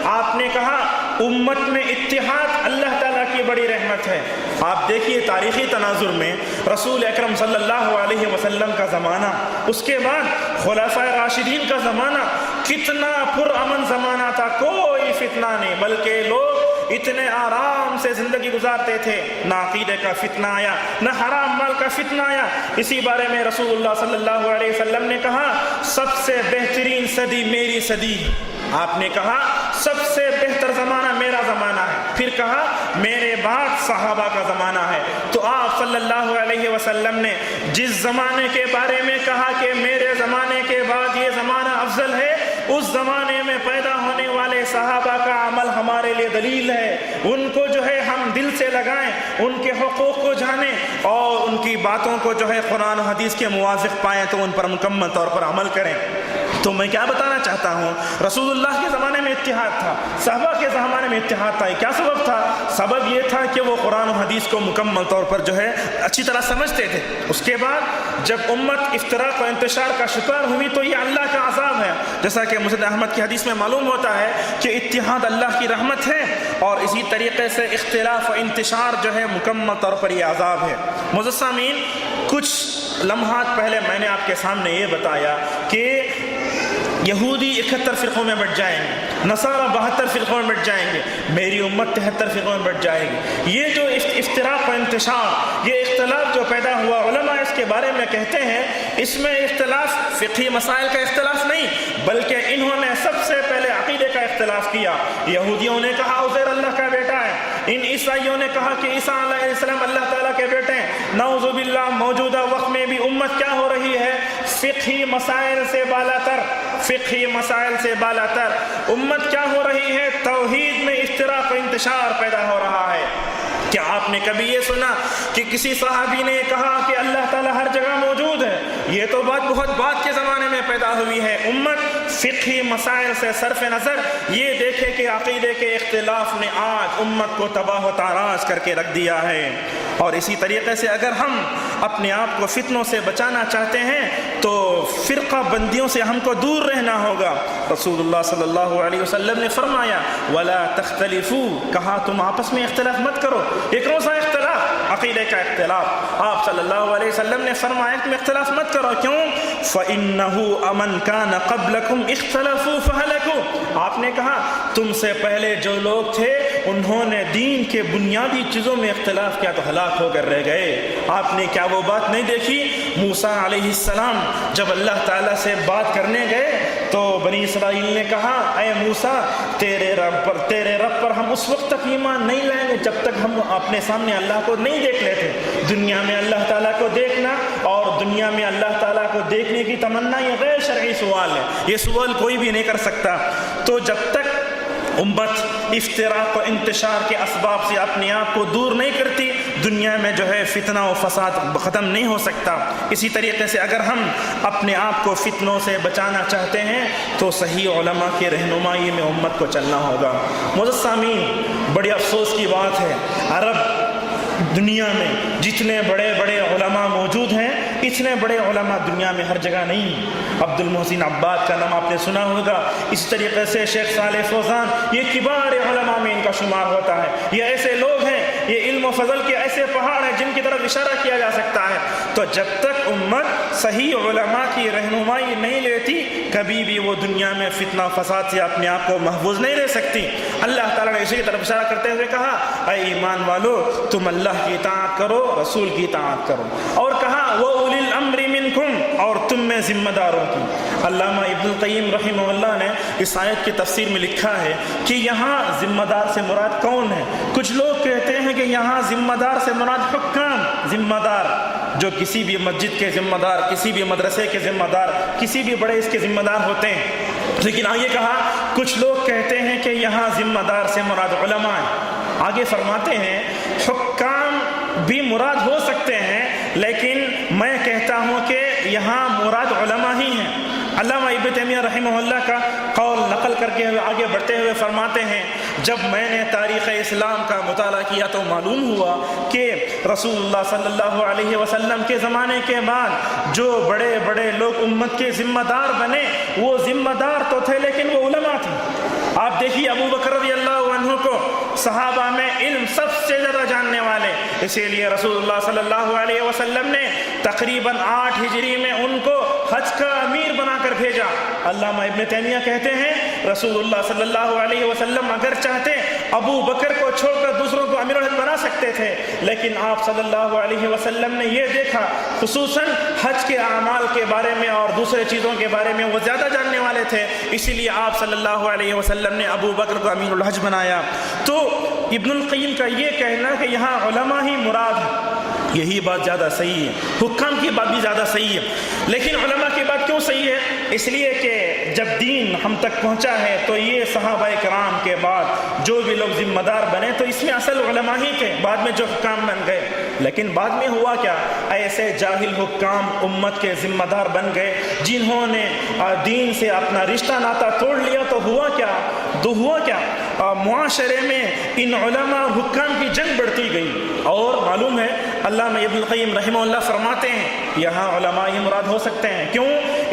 S1: آپ نے کہا امت میں اتحاد اللہ تعالیٰ کی بڑی رحمت ہے۔ آپ دیکھیے تاریخی تناظر میں رسول اکرم صلی اللہ علیہ وسلم کا زمانہ، اس کے بعد خلفائے راشدین کا زمانہ، کتنا پرامن زمانہ تھا، کوئی فتنہ نہیں، بلکہ لوگ اتنے آرام سے زندگی گزارتے تھے، نہ عقیدے کا فتنہ آیا، نہ حرام مال کا فتنہ آیا۔ اسی بارے میں رسول اللہ صلی اللہ علیہ وسلم نے کہا سب سے بہترین صدی میری صدی۔ آپ نے کہا سب سے بہتر زمانہ میرا زمانہ ہے، پھر کہا میرے بعد صحابہ کا زمانہ ہے۔ تو آپ صلی اللہ علیہ وسلم نے جس زمانے کے بارے میں کہا کہ میرے زمانے کے بعد یہ زمانہ افضل ہے، اس زمانے میں پیدا ہونے والے صحابہ کا عمل ہمارے لیے دلیل ہے۔ ان کو جو ہے ہم دل سے لگائیں، ان کے حقوق کو جانیں اور ان کی باتوں کو جو ہے قرآن و حدیث کے موافق پائیں تو ان پر مکمل طور پر عمل کریں۔ تو میں کیا بتانا چاہتا ہوں، رسول اللہ کے زمانے میں اتحاد تھا، صحابہ کے زمانے میں اتحاد تھا۔ کیا سبب تھا؟ سبب یہ تھا کہ وہ قرآن و حدیث کو مکمل طور پر جو ہے اچھی طرح سمجھتے تھے۔ اس کے بعد جب امت افتراق و انتشار کا شکار ہوئی تو یہ اللہ کا عذاب ہے، جیسا کہ مسند احمد کی حدیث میں معلوم ہوتا ہے کہ اتحاد اللہ کی رحمت ہے، اور اسی طریقے سے اختلاف و انتشار جو ہے مکمل طور پر یہ عذاب ہے۔ معززین، کچھ لمحات پہلے میں نے آپ کے سامنے یہ بتایا کہ یہودی 71 فرقوں میں بٹ جائیں گے، نصارہ 72 فرقوں میں بٹ جائیں گے، میری امت 73 فرقوں میں بٹ جائے گی۔ یہ جو افتراق و انتشار، یہ اختلاف جو پیدا ہوا، علماء اس کے بارے میں کہتے ہیں اس میں اختلاف فقہی مسائل کا اختلاف نہیں، بلکہ انہوں نے سب سے پہلے عقیدے کا اختلاف کیا۔ یہودیوں نے کہا عزیر اللہ کا بیٹا ہے، ان عیسائیوں نے کہا کہ عیسیٰ علیہ السلام اللہ تعالیٰ کے بیٹے ہیں۔ نعوذ باللہ، موجودہ وقت میں بھی امت کیا ہو رہی ہے؟ فقہی مسائل سے بالاتر، فقہی مسائل سے بالاتر امت کیا ہو رہی ہے؟ توحید میں افتراق و انتشار پیدا ہو رہا ہے۔ کیا آپ نے کبھی یہ سنا کہ کسی صحابی نے کہا کہ اللہ تعالیٰ ہر جگہ موجود ہے؟ یہ تو بات بہت بعد کے زمانے میں پیدا ہوئی ہے۔ امت فقہی مسائل سے صرف نظر یہ دیکھے کہ عقیدے کے اختلاف نے آج امت کو تباہ و تاراج کر کے رکھ دیا ہے۔ اور اسی طریقے سے اگر ہم اپنے آپ کو فتنوں سے بچانا چاہتے ہیں تو فرقہ بندیوں سے ہم کو دور رہنا ہوگا۔ رسول اللہ صلی اللہ علیہ وسلم نے فرمایا وَلَا تَخْتَلِفُوا، کہا تم آپس میں اختلاف مت کرو۔ ایک روزہ اختلاف، عقیدے کا اختلاف، آپ صلی اللہ علیہ وسلم نے فرمایا تم اختلاف مت کرو، کیوں؟ فَإِنَّهُ أَمَنْ كَانَ قَبْلَكُمْ اخْتَلَفُوا فَهَلَكُوا، آپ نے کہا تم سے پہلے جو لوگ تھے انہوں نے دین کے بنیادی چیزوں میں اختلاف کیا تو ہلاک ہو کر رہ گئے۔ آپ نے کیا وہ بات نہیں دیکھی؟ موسیٰ علیہ السلام جب اللہ تعالیٰ سے بات کرنے گئے تو بنی اسرائیل نے کہا اے موسیٰ تیرے رب پر ہم اس وقت تک ایمان نہیں لائیں گے جب تک ہم اپنے سامنے اللہ کو نہیں دیکھ لیتے۔ دنیا میں اللہ تعالیٰ کو دیکھنا اور دنیا میں اللہ تعالیٰ کو دیکھنے کی تمنا یہ غیر شرعی سوال ہے، یہ سوال کوئی بھی نہیں کر سکتا۔ تو جب تک امت افتراق و انتشار کے اسباب سے اپنے آپ کو دور نہیں کرتی، دنیا میں جو ہے فتنہ و فساد ختم نہیں ہو سکتا۔ اسی طریقے سے اگر ہم اپنے آپ کو فتنوں سے بچانا چاہتے ہیں تو صحیح علماء کی رہنمائی میں امت کو چلنا ہوگا۔ معزز سامعین، بڑی افسوس کی بات ہے، عرب دنیا میں جتنے بڑے بڑے علماء موجود ہیں اتنے بڑے علماء دنیا میں ہر جگہ نہیں۔ عبد المحسن عباد کا نام آپ نے سنا ہوگا، اس طریقے سے شیخ صالح فوزان، یہ کبار علماء میں ان کا شمار ہوتا ہے۔ یہ ایسے لوگ ہیں، یہ علم و فضل کے ایسے پہاڑ ہیں جن کی طرف اشارہ کیا جا سکتا ہے۔ تو جب تک امت صحیح علماء کی رہنمائی نہیں لیتی کبھی بھی وہ دنیا میں فتنہ فساد سے اپنے آپ کو محفوظ نہیں رہ سکتی۔ اللہ تعالیٰ نے اسی کی طرف اشارہ کرتے ہوئے کہا اے ایمان والو تم اللہ کی اطاعت کرو، رسول کی اطاعت کرو، اور کہا وَأُولِي الْأَمْرِ مِنْكُمْ، اور تم میں ذمہ داروں کی۔ علامہ ابن القیم رحمہ اللہ نے اس آیت کی تفسیر میں لکھا ہے کہ یہاں ذمہ دار سے مراد کون ہے؟ کچھ لوگ کہتے ہیں کہ یہاں ذمہ دار سے مراد حکام، ذمہ دار جو کسی بھی مسجد کے ذمہ دار، کسی بھی مدرسے کے ذمہ دار، کسی بھی بڑے اس کے ذمہ دار ہوتے ہیں. لیکن آگے کہا کچھ لوگ کہتے ہیں کہ یہاں ذمہ دار سے مراد علماء ہیں. آگے فرماتے ہیں حکام بھی مراد ہو سکتے ہیں، لیکن میں کہتا ہوں کہ یہاں مراد علماء ہی ہیں. علامہ ابن تیمیہ رحمہ اللہ کا قول نقل کر کے آگے بڑھتے ہوئے فرماتے ہیں جب میں نے تاریخ اسلام کا مطالعہ کیا تو معلوم ہوا کہ رسول اللہ صلی اللہ علیہ وسلم کے زمانے کے بعد جو بڑے بڑے لوگ امت کے ذمہ دار بنے وہ ذمہ دار تو تھے لیکن وہ علماء تھے. آپ دیکھیے ابو بکر رضی اللہ عنہ کو صحابہ میں علم سب سے زیادہ جاننے والے، اسی لیے رسول اللہ صلی اللہ علیہ وسلم نے تقریباً 8 ہجری میں ان کو حج کا امیر بنا کر بھیجا. علامہ ابن تیمیہ کہتے ہیں رسول اللہ صلی اللہ علیہ وسلم اگر چاہتے ابو بکر کو چھوڑ کر دوسروں کو امیر الحج بنا سکتے تھے، لیکن آپ صلی اللہ علیہ وسلم نے یہ دیکھا خصوصاً حج کے اعمال کے بارے میں اور دوسرے چیزوں کے بارے میں وہ زیادہ جاننے والے تھے، اسی لیے آپ صلی اللہ علیہ وسلم نے ابو بکر کو امیر الحج بنایا. تو ابن القیم کا یہ کہنا کہ یہاں علماء ہی مراد ہے، یہی بات زیادہ صحیح ہے. حکام کی بات بھی زیادہ صحیح ہے، لیکن علماء کی بات کیوں صحیح ہے؟ اس لیے کہ جب دین ہم تک پہنچا ہے تو یہ صحابہ کرام کے بعد جو بھی لوگ ذمہ دار بنے تو اس میں اصل علماء ہی تھے، بعد میں جو حکام بن گئے. لیکن بعد میں ہوا کیا؟ ایسے جاہل حکام امت کے ذمہ دار بن گئے جنہوں نے دین سے اپنا رشتہ ناتا توڑ لیا. تو ہوا کیا معاشرے میں ان علماء اور حکام کی جنگ بڑھتی گئی. اور معلوم ہے علامہ ابن القیم رحمہ اللہ فرماتے ہیں یہاں علماء ہی مراد ہو سکتے ہیں. کیوں؟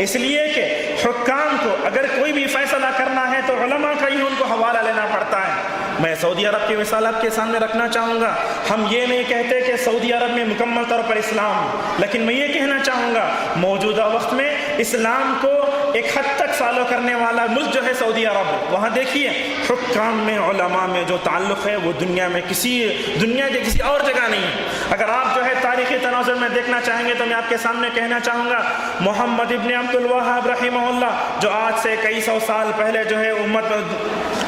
S1: اس لیے کہ حکام کو اگر کوئی بھی فیصلہ کرنا ہے تو علماء کا ہی ان کو حوالہ لینا پڑتا ہے. میں سعودی عرب کی مثال آپ کے سامنے رکھنا چاہوں گا. ہم یہ نہیں کہتے کہ سعودی عرب میں مکمل طور پر اسلام، لیکن میں یہ کہنا چاہوں گا موجودہ وقت میں اسلام کو ایک حد تک فالو کرنے والا ملک جو ہے سعودی عرب ہے. وہاں دیکھیے حکام میں علماء میں جو تعلق ہے وہ دنیا کے کسی اور جگہ نہیں ہے. اگر آپ جو ہے تاریخی تناظر میں دیکھنا چاہیں گے تو میں آپ کے سامنے کہنا چاہوں گا محمد ابن عبد الوہاب رحمہ اللہ جو آج سے کئی سو سال پہلے جو ہے امت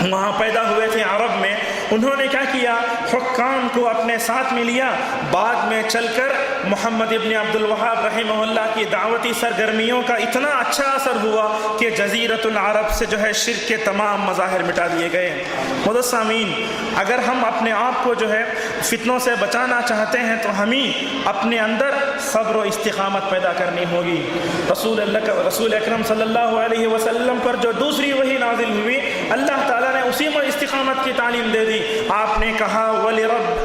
S1: وہاں پیدا ہوئے تھے عرب میں، انہوں نے کیا کیا؟ حکام کو اپنے ساتھ میں لیا. بعد میں چل کر محمد ابن عبد الوہاب رحمہ اللہ کی دعوتی سرگرمیوں کا اتنا اچھا اثر ہوا کہ جزیرۃ العرب سے جو ہے شرک کے تمام مظاہر مٹا دیے گئے. معزز سامعین، اگر ہم اپنے آپ کو جو ہے فتنوں سے بچانا چاہتے ہیں تو ہمیں اپنے اندر صبر و استقامت پیدا کرنی ہوگی. رسول اکرم صلی اللہ علیہ وسلم پر جو دوسری وحی نازل ہوئی اللہ تعالیٰ نے اسی میں استقامت کی تعلیم دے دی. آپ نے کہا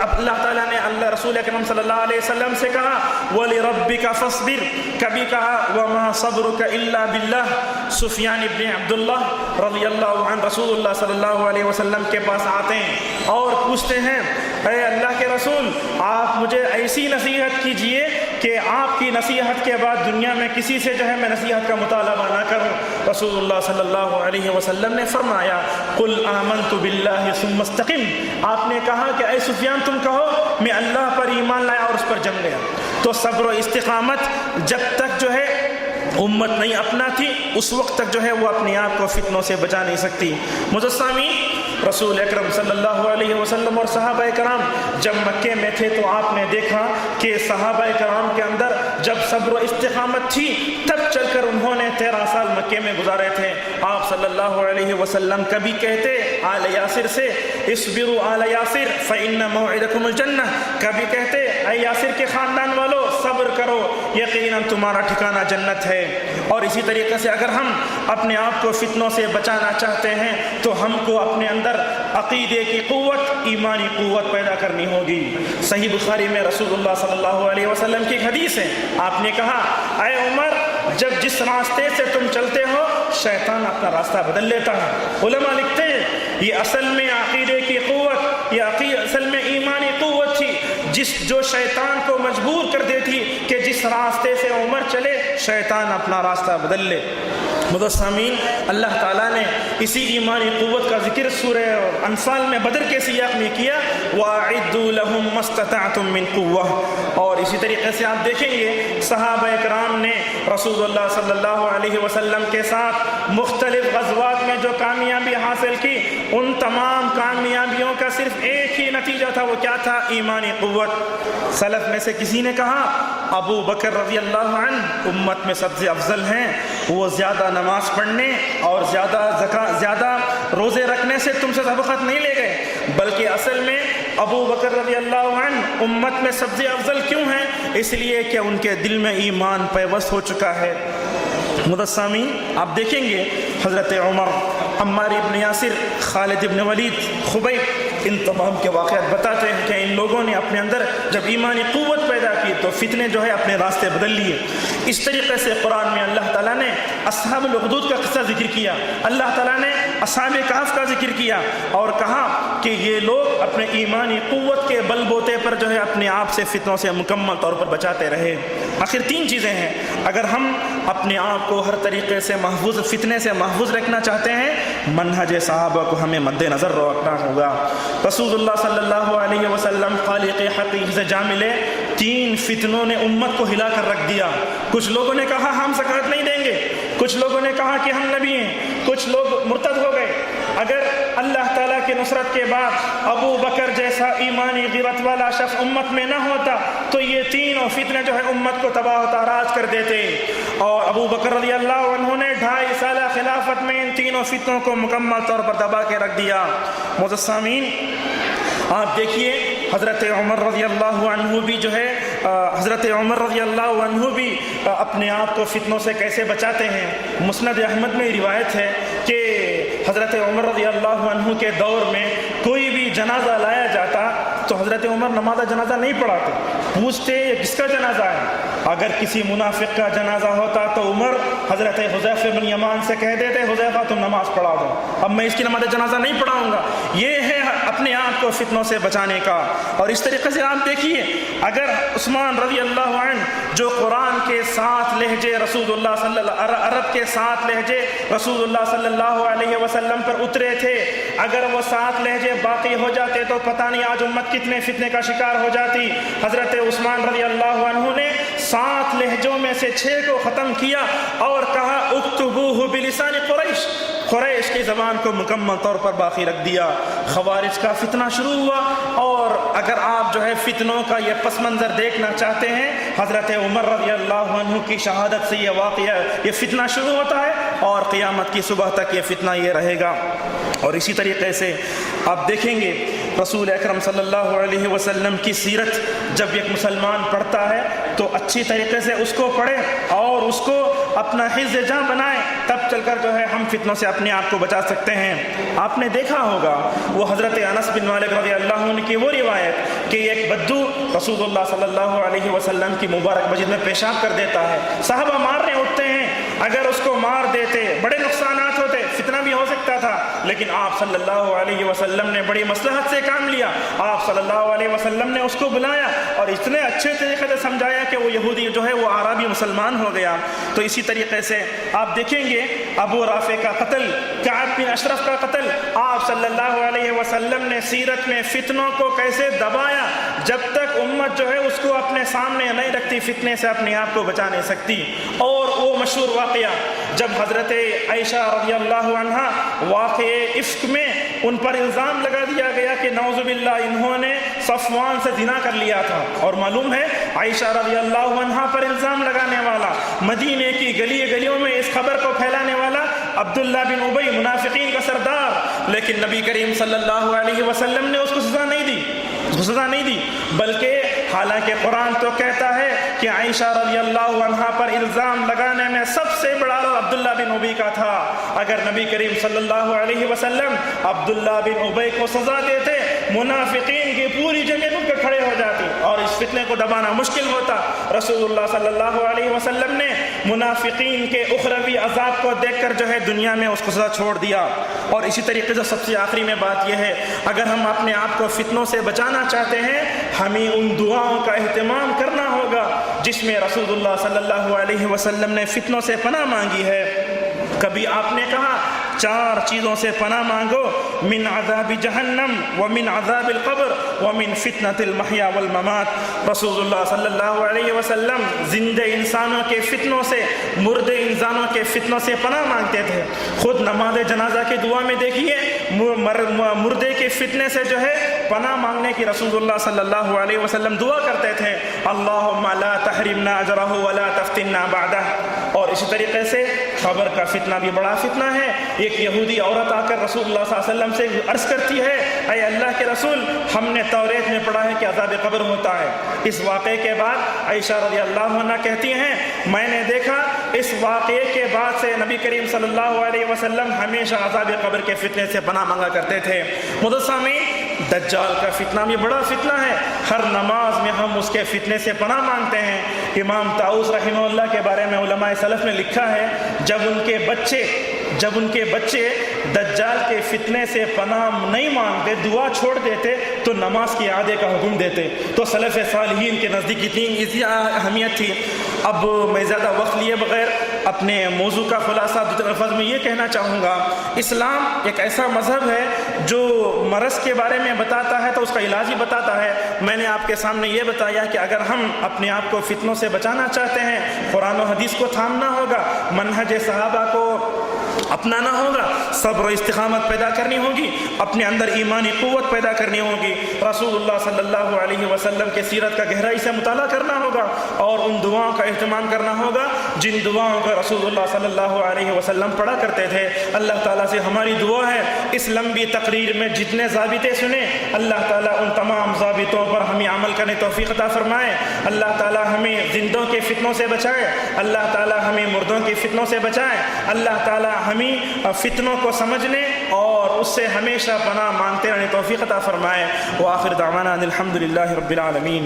S1: اللہ تعالیٰ نے رسول اکرم صلی اللہ علیہ وسلم سے کہا وَلِرَبِّكَ فَاصْبِرْ، کبھی کہا وَمَا صَبْرُكَ إِلَّا بِاللَّهِ. سفیان ابن عبداللہ رضی اللہ عنہ رسول اللہ صلی اللہ علیہ وسلم کے پاس آتے ہیں اور پوچھتے ہیں اے اللہ کے رسول آپ مجھے ایسی نصیحت کیجئے کہ آپ کی نصیحت کے بعد دنیا میں کسی سے جو ہے میں نصیحت کا مطالبہ نہ کروں. رسول اللہ صلی اللہ علیہ وسلم نے فرمایا قُلْ آمَنْتُ بِاللَّهِ ثُمَّ اسْتَقِمْ. آپ نے کہا کہ اے سفیان تم کہو میں اللہ پر ایمان لایا اور اس پر جم گیا. تو صبر و استقامت جب تک جو ہے امت نہیں اپناتی اس وقت تک جو ہے وہ اپنے آپ کو فتنوں سے بچا نہیں سکتی. معزز سامعین، رسول اکرم صلی اللہ علیہ وسلم اور صحابہ کرام جب مکے میں تھے تو آپ نے دیکھا کہ صحابہ کرام کے اندر جب صبر و استقامت تھی تب چل کر انہوں نے 13 سال مکے میں گزارے تھے. آپ صلی اللہ علیہ وسلم کبھی کہتے آل یاسر سے اصبروا آل یاسر فإن موعدکم الجنہ، کبھی کہتے اے یاسر کے خاندان والو صبر کرو یقیناً تمہارا ٹھکانہ جنت ہے. اور اسی طریقے سے اگر ہم اپنے آپ کو فتنوں سے بچانا چاہتے ہیں تو ہم کو اپنے اندر عقیدے کی قوت، ایمانی قوت پیدا کرنی ہوگی. صحیح بخاری میں رسول اللہ صلی اللہ علیہ وسلم کی حدیث ہے، آپ نے کہا اے عمر جس راستے سے تم چلتے ہو شیطان اپنا راستہ بدل لیتا ہے. علماء لکھتے ہیں یہ اصل میں عقیدے کی قوت، یہ اصل میں ایمانی قوت تھی جو شیطان کو مجبور کر دیتی کہ جس راستے سے عمر چلے شیطان اپنا راستہ بدل لے. معزز سامعین، اللہ تعالیٰ نے اسی ایمانی قوت کا ذکر سورہ انفال میں بدر کے سیاق میں کیا وَأَعِدُّوا لَهُم مَّا اسْتَطَعْتُم مِّن قُوَّةٍ. اور اسی طریقے سے آپ دیکھیں گے صحابہ کرام نے رسول اللہ صلی اللہ علیہ وسلم کے ساتھ مختلف غزوات میں جو کامیابی حاصل کی، ان تمام کامیابیوں کا صرف ایک ہی نتیجہ تھا، وہ کیا تھا؟ ایمانی قوت۔ سلف میں سے کسی نے کہا ابو بکر رضی اللہ عنہ امت میں سب سے افضل ہیں، وہ زیادہ نماز پڑھنے اور زیادہ روزے رکھنے سے تم سے سبقت نہیں لے گئے، بلکہ اصل میں ابو بکر رضی اللہ عنہ امت میں سب سے افضل کیوں ہیں؟ اس لیے کہ ان کے دل میں ایمان پیوست ہو چکا ہے۔ مدثامین، آپ دیکھیں گے حضرت عمر، عمار ابن یاسر، خالد ابن ولید، خبیب، ان تمام کے واقعات بتاتے ہیں کہ ان لوگوں نے اپنے اندر جب ایمانی قوت پیدا کی تو فتنے جو ہے اپنے راستے بدل لیے۔ اس طریقے سے قرآن میں اللہ تعالیٰ نے اصحاب الاخدود کا قصہ ذکر کیا، اللہ تعالیٰ نے اصحاب کہف کا ذکر کیا اور کہا کہ یہ لوگ اپنے ایمانی قوت کے بل بوتے پر جو ہے اپنے آپ سے فتنوں سے مکمل طور پر بچاتے رہے۔ آخر تین چیزیں ہیں، اگر ہم اپنے آپ کو ہر طریقے سے محفوظ، فتنے سے محفوظ رکھنا چاہتے ہیں، منہج صحابہ کو ہمیں مد نظر رکھنا ہوگا۔ رسول اللہ صلی اللہ علیہ وسلم خالق حقیقی سے جا ملے، تین فتنوں نے امت کو ہلا کر رکھ دیا۔ کچھ لوگوں نے کہا ہم زکوٰۃ نہیں دیں گے، کچھ لوگوں نے کہا کہ ہم نبی ہیں، کچھ لوگ مرتد ہو گئے۔ اگر اللہ تعالیٰ کی نصرت کے بعد ابو بکر جیسا ایمانی غیرت والا شخص امت میں نہ ہوتا تو یہ تینوں فتنے جو ہے امت کو تباہ و تاراج کر دیتے، اور ابو بکر رضی اللہ عنہ نے 2.5 سالہ خلافت میں ان تینوں فتنوں کو مکمل طور پر دبا کے رکھ دیا۔ معززین، آپ دیکھیے حضرت عمر رضی اللہ عنہ بھی جو ہے حضرت عمر رضی اللہ عنہ بھی اپنے آپ کو فتنوں سے کیسے بچاتے ہیں۔ مسند احمد میں روایت ہے کہ حضرت عمر رضی اللہ عنہ کے دور میں کوئی بھی جنازہ لایا جاتا تو حضرت عمر نماز جنازہ نہیں پڑھاتے، پوچھتے یہ کس کا جنازہ ہے۔ اگر کسی منافق کا جنازہ ہوتا تو عمر حضرت حذیفہ بن یمان سے کہہ دیتے حذیفہ تم نماز پڑھا دو، اب میں اس کی نماز جنازہ نہیں پڑھاؤں گا۔ یہ ہے اپنے آپ کو فتنوں سے بچانے کا۔ اور اس طریقے سے آپ دیکھیے اگر عثمان رضی اللہ عنہ جو قرآن کے 7 لہجے رسول اللہ صلی اللہ عرب کے 7 لہجے رسول اللہ صلی اللہ علیہ وسلم پر اترے تھے، اگر وہ 7 لہجے باقی ہو جاتے تو پتہ نہیں آج امت کتنے فتنے کا شکار ہو جاتی۔ حضرت عثمان رضی اللہ عنہ نے 7 لہجوں میں سے 6 کو ختم کیا اور کہا اکتبوہ بلسان قریش، قریش کی زبان کو مکمل طور پر باقی رکھ دیا۔ خوارج کا فتنہ شروع ہوا، اور اگر آپ جو ہے فتنوں کا یہ پس منظر دیکھنا چاہتے ہیں، حضرت عمر رضی اللہ عنہ کی شہادت سے یہ واقعہ، یہ فتنہ شروع ہوتا ہے اور قیامت کی صبح تک یہ فتنہ یہ رہے گا۔ اور اسی طریقے سے آپ دیکھیں گے رسول اکرم صلی اللہ علیہ وسلم کی سیرت جب ایک مسلمان پڑھتا ہے تو اچھی طریقے سے اس کو پڑھے اور اس کو اپنا حفظ جاں بنائے، تب چل کر جو ہے ہم فتنوں سے اپنے آپ کو بچا سکتے ہیں۔ آپ نے دیکھا ہوگا وہ حضرت انس بن مالک رضی اللہ عنہ کی وہ روایت کہ ایک بدو رسول اللہ صلی اللہ علیہ وسلم کی مبارک مسجد میں پیشاب کر دیتا ہے، صحابہ مارنے اٹھتے ہیں، اگر اس کو مار دیتے بڑے نقصانات ہوتے، فتنہ بھی ہو سکتا تھا، لیکن آپ صلی اللہ علیہ وسلم نے بڑی مصلحت سے کام لیا۔ آپ صلی اللہ علیہ وسلم نے اس کو بلایا اور اتنے اچھے طریقے سے سمجھایا کہ وہ یہودی جو ہے وہ عربی مسلمان ہو گیا۔ تو اسی طریقے سے آپ دیکھیں گے ابو رافع کا قتل، کعب بن اشرف کا قتل، آپ صلی اللہ علیہ وسلم نے سیرت میں فتنوں کو کیسے دبایا، جب تک امت جو ہے اس کو اپنے سامنے نہیں رکھتی فتنے سے اپنے آپ کو بچا نہیں سکتی۔ اور وہ مشہور واقعہ جب حضرت عائشہ رضی اللہ عنہا واقعے افک میں ان پر الزام لگا دیا گیا کہ نعوذ باللہ انہوں نے صفوان سے زنا کر لیا تھا، اور معلوم ہے عائشہ رضی اللہ عنہا پر الزام لگانے والا، مدینے کی گلیوں میں اس خبر کو پھیلانے والا عبداللہ بن ابی، منافقین کا سردار، لیکن نبی کریم صلی اللہ علیہ وسلم نے اس کو سزا نہیں دی، بلکہ حالانکہ قرآن تو کہتا ہے کہ عائشہ رضی اللہ عنہا پر الزام لگانے میں سب سے بڑا رول عبداللہ بن ابی کا تھا۔ اگر نبی کریم صلی اللہ علیہ وسلم عبداللہ بن ابی کو سزا دیتے، منافقین کی پوری جگہ اٹھ کر کھڑے ہو جاتی اور اس فتنے کو دبانا مشکل ہوتا۔ رسول اللہ صلی اللہ علیہ وسلم نے منافقین کے اخروی عذاب کو دیکھ کر جو ہے دنیا میں اس کو سزا چھوڑ دیا۔ اور اسی طریقے سے سب سے آخری میں بات یہ ہے، اگر ہم اپنے آپ کو فتنوں سے بچانا چاہتے ہیں، ہمیں ان دعاؤں کا اہتمام کرنا ہوگا جس میں رسول اللہ صلی اللہ علیہ وسلم نے فتنوں سے پناہ مانگی ہے۔ کبھی آپ نے کہا 4 چیزوں سے پناہ مانگو، من عذاب جہنم ومن عذاب القبر ومن فتنة المحیا والممات۔ رسول اللہ صلی اللہ علیہ وسلم زندہ انسانوں کے فتنوں سے، مردے انسانوں کے فتنوں سے پناہ مانگتے تھے۔ خود نماز جنازہ کی دعا میں دیکھیے مردے کے فتنے سے جو ہے پناہ مانگنے کی رسول اللہ صلی اللہ علیہ وسلم دعا کرتے تھے، اللہم لا تحرمنا اجرہ ولا تفتنا بعدہ۔ اور اسی طریقے سے قبر کا فتنہ بھی بڑا فتنہ ہے۔ ایک یہودی عورت آ کر رسول اللہ صلی اللہ علیہ وسلم سے عرض کرتی ہے، اے اللہ کے رسول، ہم نے توریت میں پڑھا ہے کہ عذاب قبر ہوتا ہے۔ اس واقعے کے بعد عائشہ رضی اللہ عنہ کہتی ہیں، میں نے دیکھا اس واقعے کے بعد سے نبی کریم صلی اللہ علیہ وسلم ہمیشہ عذاب قبر کے فتنے سے پناہ مانگا کرتے تھے۔ مدثمین، دجال کا فتنہ بھی بڑا فتنہ ہے، ہر نماز میں ہم اس کے فتنے سے پناہ مانگتے ہیں۔ امام طاؤس رحمہ اللہ کے بارے میں علماء سلف نے لکھا ہے، جب ان کے بچے دجال کے فتنے سے پناہ نہیں مانگتے، دعا چھوڑ دیتے، تو نماز کی اعادے کا حکم دیتے۔ تو سلف صالحین کے نزدیک اتنی اہمیت تھی۔ اب میں زیادہ وقت لیے بغیر اپنے موضوع کا خلاصہ دو الفاظ میں یہ کہنا چاہوں گا، اسلام ایک ایسا مذہب ہے جو مرض کے بارے میں بتاتا ہے تو اس کا علاج ہی بتاتا ہے۔ میں نے آپ کے سامنے یہ بتایا کہ اگر ہم اپنے آپ کو فتنوں سے بچانا چاہتے ہیں، قرآن و حدیث کو تھامنا ہوگا، منہج صحابہ کو اپنانا ہوگا، صبر و استقامت پیدا کرنی ہوگی، اپنے اندر ایمانی قوت پیدا کرنی ہوگی، رسول اللہ صلی اللہ علیہ وسلم کے سیرت کا گہرائی سے مطالعہ کرنا ہوگا، اور ان دعاؤں کا اہتمام کرنا ہوگا جن دعاؤں کو رسول اللہ صلی اللہ علیہ وسلم پڑھا کرتے تھے۔ اللہ تعالیٰ سے ہماری دعا ہے اس لمبی تقریر میں جتنے ضابطے سنے، اللہ تعالیٰ ان تمام ضابطوں پر ہمیں عمل کرنے توفیق عطا فرمائے۔ اللہ تعالیٰ ہمیں زندوں کے فتنوں سے بچائے، اللہ تعالیٰ ہمیں مردوں کے فتنوں سے بچائے، اللہ تعالیٰ ہمیں فتنوں کو سمجھنے اور اس سے ہمیشہ پناہ مانگتے رہنے توفیق عطا فرمائے۔ وآخر دعوانا الحمدللہ رب العالمین۔